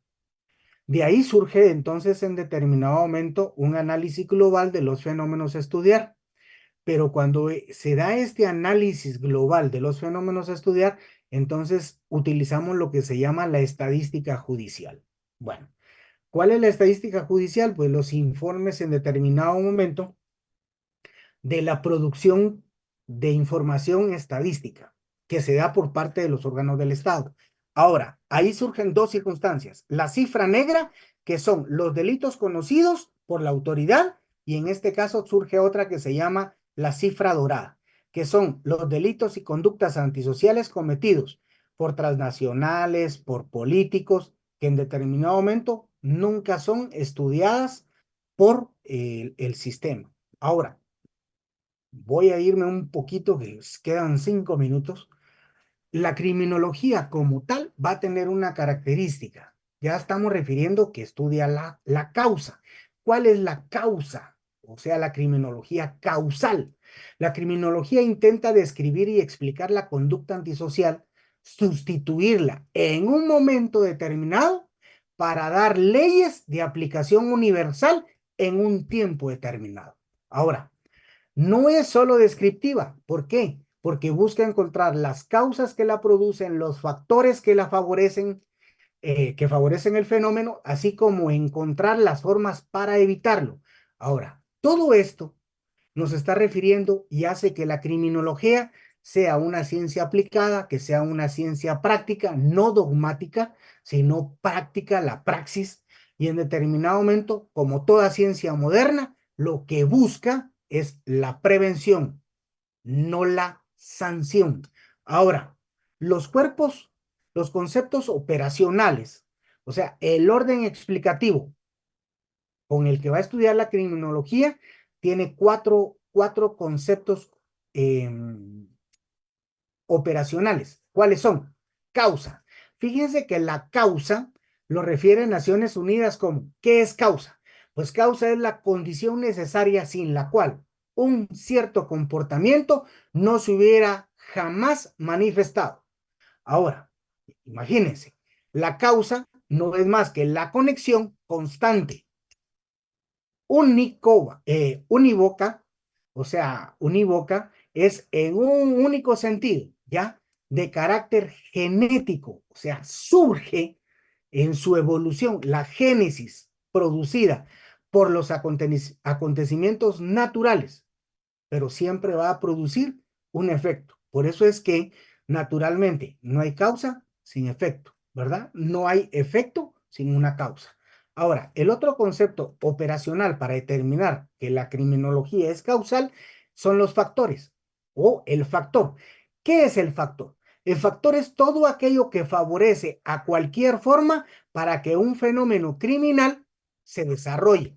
de ahí surge entonces en determinado momento un análisis global de los fenómenos a estudiar. Pero cuando se da este análisis global de los fenómenos a estudiar, entonces utilizamos lo que se llama la estadística judicial. Bueno, ¿cuál es la estadística judicial? Pues los informes en determinado momento de la producción de información estadística. que se da por parte de los órganos del Estado. Ahora, ahí surgen dos circunstancias. La cifra negra, que son los delitos conocidos por la autoridad, y en este caso surge otra que se llama la cifra dorada, que son los delitos y conductas antisociales cometidos por transnacionales, por políticos, que en determinado momento nunca son estudiadas por el sistema. Ahora, voy a irme un poquito, que quedan 5 minutos. La criminología como tal va a tener una característica. Ya estamos refiriendo que estudia la causa. ¿Cuál es la causa? O sea, la criminología causal. La criminología intenta describir y explicar la conducta antisocial, sustituirla en un momento determinado para dar leyes de aplicación universal en un tiempo determinado. Ahora, no es solo descriptiva. ¿Por qué? Porque busca encontrar las causas que la producen, los factores que la favorecen, que favorecen el fenómeno, así como encontrar las formas para evitarlo. Ahora, todo esto nos está refiriendo y hace que la criminología sea una ciencia aplicada, que sea una ciencia práctica, no dogmática, sino práctica, la praxis, y en determinado momento, como toda ciencia moderna, lo que busca es la prevención, no la sanción. Ahora, los cuerpos, los conceptos operacionales, o sea, el orden explicativo con el que va a estudiar la criminología, tiene cuatro conceptos eh, operacionales. ¿Cuáles son? Causa. Fíjense que la causa lo refiere Naciones Unidas como, ¿qué es causa? Pues causa es la condición necesaria sin la cual un cierto comportamiento no se hubiera jamás manifestado. Ahora, imagínense, la causa no es más que la conexión constante unívoca, o sea, unívoca es en un único sentido, ¿ya? De carácter genético, o sea, surge en su evolución, la génesis producida por los acontecimientos naturales, pero siempre va a producir un efecto. Por eso es que naturalmente no hay causa sin efecto, ¿verdad? No hay efecto sin una causa. Ahora, el otro concepto operacional para determinar que la criminología es causal son los factores o el factor. ¿Qué es el factor? El factor es todo aquello que favorece a cualquier forma para que un fenómeno criminal se desarrolle.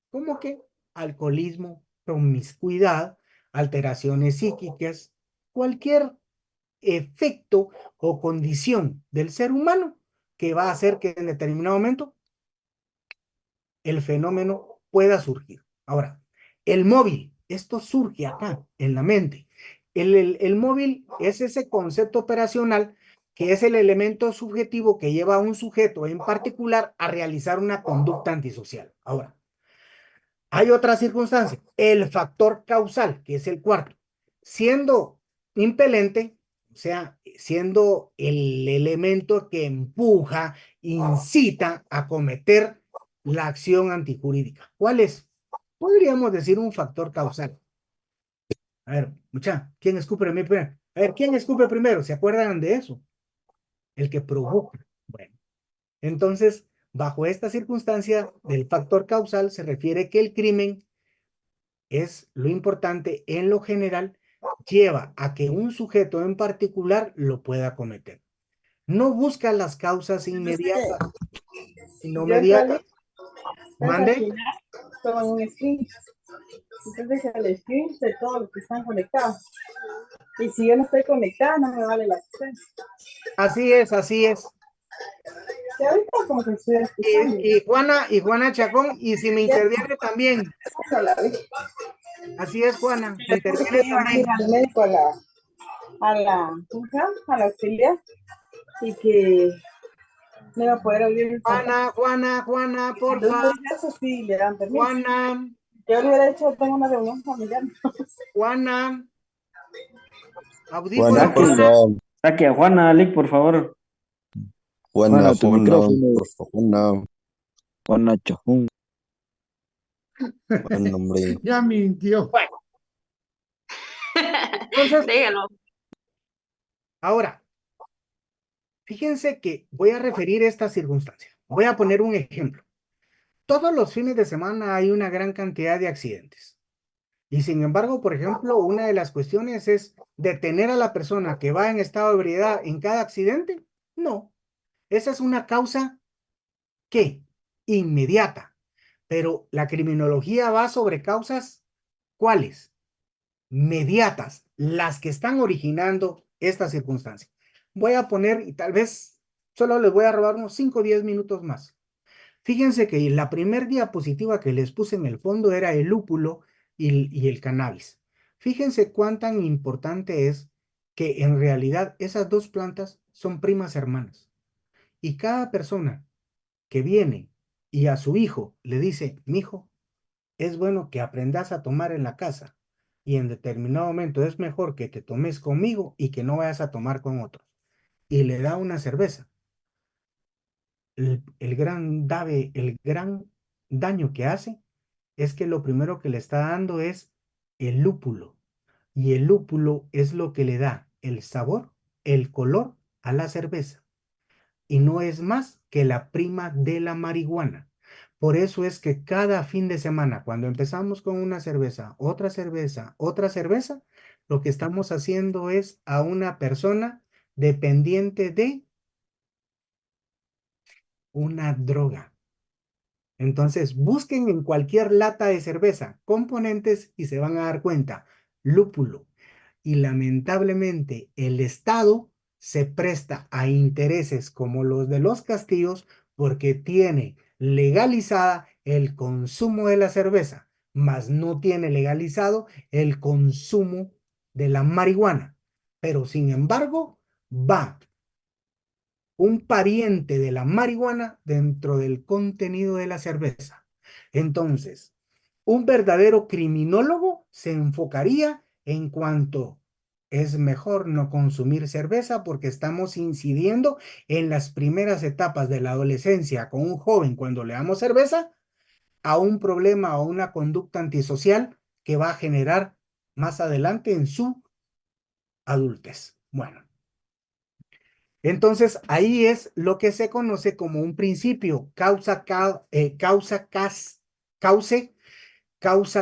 ¿Cómo que? Alcoholismo, promiscuidad, alteraciones psíquicas, cualquier efecto o condición del ser humano que va a hacer que en determinado momento el fenómeno pueda surgir. Ahora, el móvil, esto surge acá, en la mente. El móvil es ese concepto operacional que es el elemento subjetivo que lleva a un sujeto en particular a realizar una conducta antisocial. Ahora, hay otra circunstancia, el factor causal, que es el cuarto, siendo impelente, o sea, siendo el elemento que empuja, incita a cometer la acción antijurídica. ¿Cuál es? Podríamos decir un factor causal. A ver, mucha, ¿quién escupe primero? A ver, ¿quién escupe primero? ¿Se acuerdan de eso? El que provoca. Bueno, entonces, bajo esta circunstancia del factor causal se refiere que el crimen es lo importante en lo general, lleva a que un sujeto en particular lo pueda cometer. No busca las causas inmediatas, sino Yo entro mediatas. Mande. toman un screen. Entonces el screen de todos los que están conectados. Y si yo no estoy conectada, no me vale la asistencia. Así es, así es. Y ahorita como que estoy escuchando. Y Juana Chacón, y si me interviene también. Así es, Juana, me interviene Iba a ir también. al médico a la auxiliar y que no iba a poder oír el Juana, porfa. Entonces eso sí le dan permiso. Juana, Yo le hubiera dicho, tengo una reunión familiar. Juana. Juana, Audífono, por Juana. favor. Saque a Juana, Alic, por favor. Juana, tu Juana, micrófono. por favor, Juana. Juana Chajún. Buen nombre. Ya mintió. Bueno. Entonces, Dígalo. Ahora, fíjense que voy a referir esta circunstancia. Voy a poner un ejemplo. Todos los fines de semana hay una gran cantidad de accidentes. Y sin embargo, por ejemplo, una de las cuestiones es detener a la persona que va en estado de ebriedad en cada accidente. No, esa es una causa que inmediata, pero la criminología va sobre causas, ¿cuáles? Mediatas, las que están originando esta circunstancia. Voy a poner, y tal vez solo les voy a robar unos 5 o 10 minutos más. Fíjense que la primer diapositiva que les puse en el fondo era el lúpulo y el cannabis. Fíjense cuán tan importante es que en realidad esas dos plantas son primas hermanas. Y cada persona que viene y a su hijo le dice, mijo, es bueno que aprendas a tomar en la casa y en determinado momento es mejor que te tomes conmigo y que no vayas a tomar con otros. Y le da una cerveza. El gran daño que hace es que lo primero que le está dando es el lúpulo. Y el lúpulo es lo que le da el sabor, el color a la cerveza. Y no es más que la prima de la marihuana. Por eso es que cada fin de semana, cuando empezamos con una cerveza, otra cerveza, lo que estamos haciendo es a una persona dependiente de una droga. Entonces, busquen en cualquier lata de cerveza componentes y se van a dar cuenta, lúpulo. Y lamentablemente el Estado se presta a intereses como los de los castillos porque tiene legalizada el consumo de la cerveza, mas no tiene legalizado el consumo de la marihuana. Pero sin embargo, va un pariente de la marihuana dentro del contenido de la cerveza. Entonces, un verdadero criminólogo se enfocaría en cuanto es mejor no consumir cerveza porque estamos incidiendo en las primeras etapas de la adolescencia con un joven cuando le damos cerveza a un problema o una conducta antisocial que va a generar más adelante en su adultez. Bueno. Entonces, ahí es lo que se conoce como un principio, causa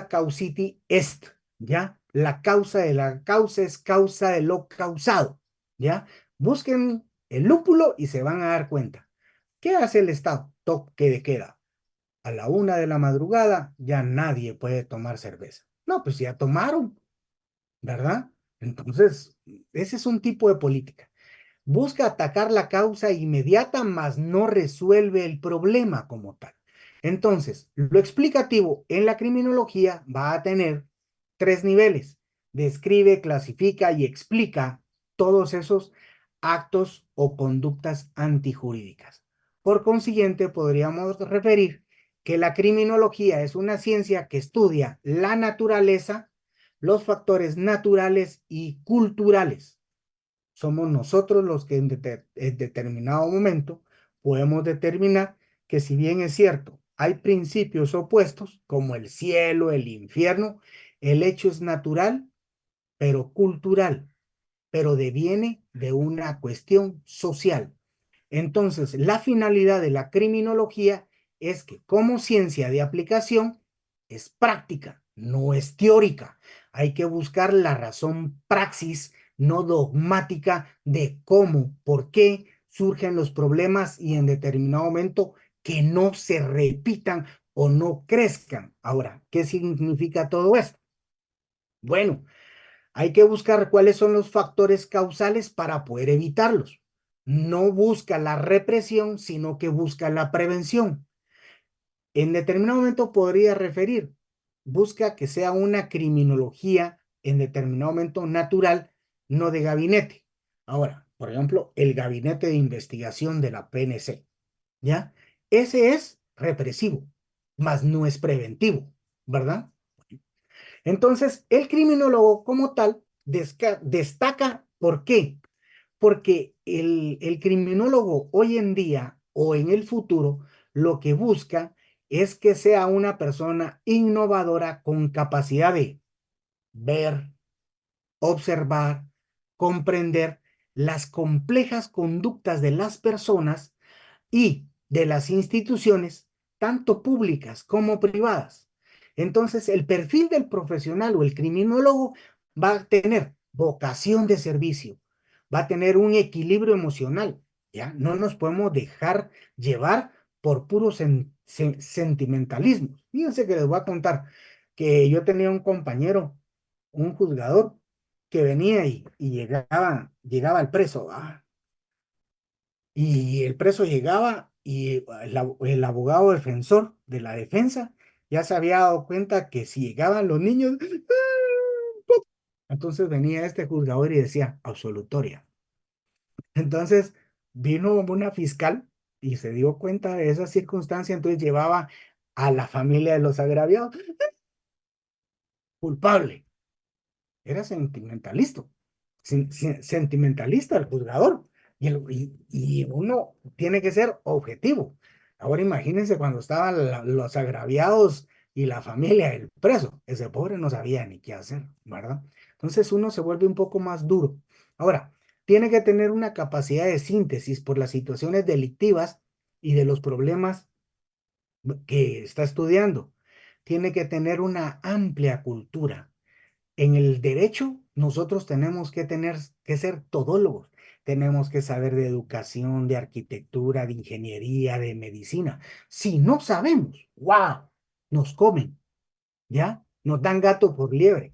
causiti est, ¿ya? La causa de la causa es causa de lo causado, ¿ya? Busquen el lúpulo y se van a dar cuenta. ¿Qué hace el Estado? Toque de queda. A la 1 de la madrugada ya nadie puede tomar cerveza. No, pues ya tomaron, ¿verdad? Entonces, ese es un tipo de política. Busca atacar la causa inmediata, mas no resuelve el problema como tal. Entonces, lo explicativo en la criminología va a tener 3 niveles. Describe, clasifica y explica todos esos actos o conductas antijurídicas. Por consiguiente, podríamos referir que la criminología es una ciencia que estudia la naturaleza, los factores naturales y culturales. Somos nosotros los que en determinado momento podemos determinar que si bien es cierto, hay principios opuestos como el cielo, el infierno, el hecho es natural, pero cultural, pero deviene de una cuestión social. Entonces, la finalidad de la criminología es que como ciencia de aplicación es práctica, no es teórica. Hay que buscar la razón praxis, no dogmática, de cómo, por qué surgen los problemas y en determinado momento que no se repitan o no crezcan. Ahora, ¿qué significa todo esto? Bueno, hay que buscar cuáles son los factores causales para poder evitarlos. No busca la represión, sino que busca la prevención. En determinado momento podría referir, busca que sea una criminología en determinado momento natural, no de gabinete. Ahora, por ejemplo, el gabinete de investigación de la PNC, ¿ya? Ese es represivo, mas no es preventivo, ¿verdad? Entonces, el criminólogo como tal destaca, ¿por qué? Porque el criminólogo hoy en día o en el futuro lo que busca es que sea una persona innovadora con capacidad de ver, observar, comprender las complejas conductas de las personas y de las instituciones, tanto públicas como privadas. Entonces, el perfil del profesional o el criminólogo va a tener vocación de servicio, va a tener un equilibrio emocional, ¿ya? No nos podemos dejar llevar por puros sentimentalismos. Fíjense que les voy a contar que yo tenía un compañero, un juzgador, que venía y llegaba el preso, y el preso llegaba y el abogado defensor de la defensa ya se había dado cuenta que si llegaban los niños, entonces venía este juzgador y decía, absolutoria. Entonces vino una fiscal y se dio cuenta de esa circunstancia, entonces llevaba a la familia de los agraviados, culpable. Era sentimentalista, sentimentalista el juzgador. Y uno tiene que ser objetivo. Ahora imagínense cuando estaban los agraviados y la familia del preso. Ese pobre no sabía ni qué hacer, ¿verdad? Entonces uno se vuelve un poco más duro. Ahora, tiene que tener una capacidad de síntesis por las situaciones delictivas y de los problemas que está estudiando. Tiene que tener una amplia cultura. En el derecho, nosotros tenemos que ser todólogos. Tenemos que saber de educación, de arquitectura, de ingeniería, de medicina. Si no sabemos, ¡wow! Nos comen, ¿ya? Nos dan gato por liebre.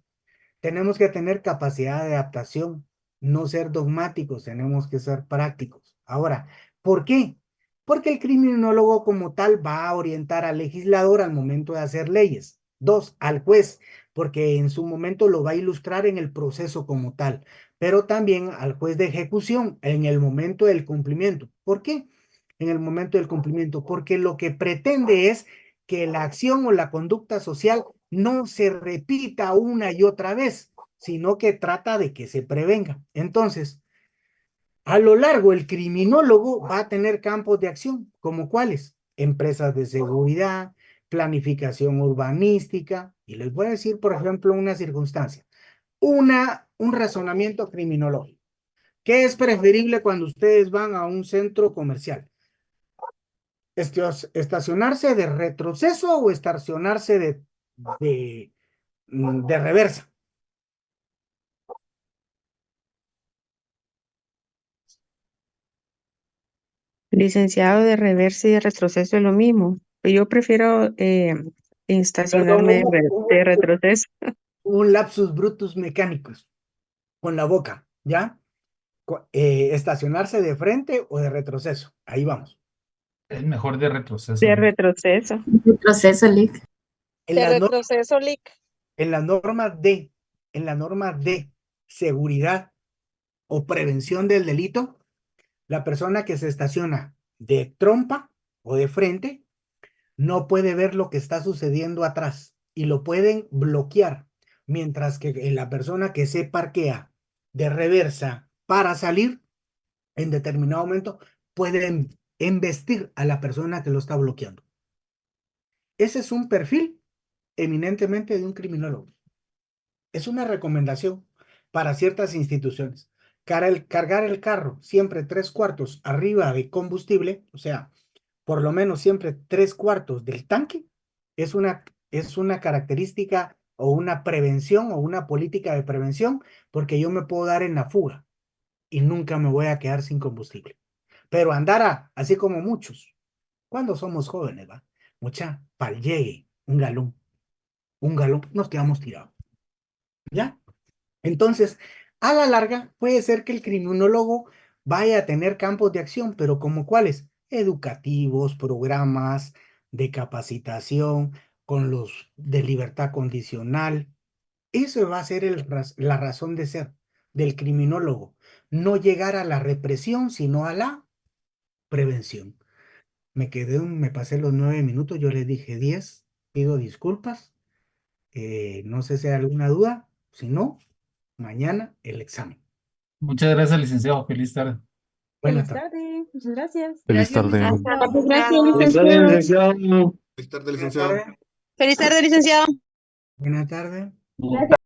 Tenemos que tener capacidad de adaptación, no ser dogmáticos, tenemos que ser prácticos. Ahora, ¿por qué? Porque el criminólogo como tal va a orientar al legislador al momento de hacer leyes. Dos, al juez, porque en su momento lo va a ilustrar en el proceso como tal, pero también al juez de ejecución en el momento del cumplimiento. ¿Por qué? En el momento del cumplimiento, porque lo que pretende es que la acción o la conducta social no se repita una y otra vez, sino que trata de que se prevenga. Entonces, a lo largo, el criminólogo va a tener campos de acción, como cuáles: empresas de seguridad, planificación urbanística, y les voy a decir, por ejemplo, una circunstancia, un razonamiento criminológico. ¿Qué es preferible cuando ustedes van a un centro comercial? ¿Estacionarse de retroceso o estacionarse de reversa? Licenciado, de reversa y de retroceso es lo mismo. Yo prefiero Perdón, estacionarme de retroceso. un lapsus brutus mecánicos con la boca, ¿ya? Estacionarse de frente o de retroceso. Ahí vamos. Es mejor de retroceso. De retroceso. Proceso, Lick. En De las, nor- retroceso, Lick. en las normas de seguridad o prevención del delito, la persona que se estaciona de trompa o de frente no puede ver lo que está sucediendo atrás y lo pueden bloquear, mientras que la persona que se parquea de reversa para salir en determinado momento puede embestir a la persona que lo está bloqueando. Ese es un perfil eminentemente de un criminólogo. Es una recomendación para ciertas instituciones. Cargar el carro siempre 3/4 arriba de combustible, o sea, por lo menos siempre 3/4 del tanque, es una característica o una prevención o una política de prevención, porque yo me puedo dar en la fuga y nunca me voy a quedar sin combustible. Pero andar así como muchos, cuando somos jóvenes, ¿va? Mucha, pal llegue, un galón, nos quedamos tirados, ¿ya? Entonces, a la larga, puede ser que el criminólogo vaya a tener campos de acción, pero ¿como cuáles? Educativos, programas de capacitación, con los de libertad condicional. Eso va a ser la razón de ser del criminólogo. No llegar a la represión, sino a la prevención. Me pasé los 9 minutos, yo les dije 10, pido disculpas. No sé si hay alguna duda, si no, mañana el examen. Muchas gracias, licenciado. Feliz tarde. Buena Feliz tarde. tarde, muchas gracias. Feliz tarde. Gracias, Feliz tarde, licenciado. Feliz tarde, Buena licenciado. tarde. Feliz tarde, licenciado. Buena tarde. Gracias.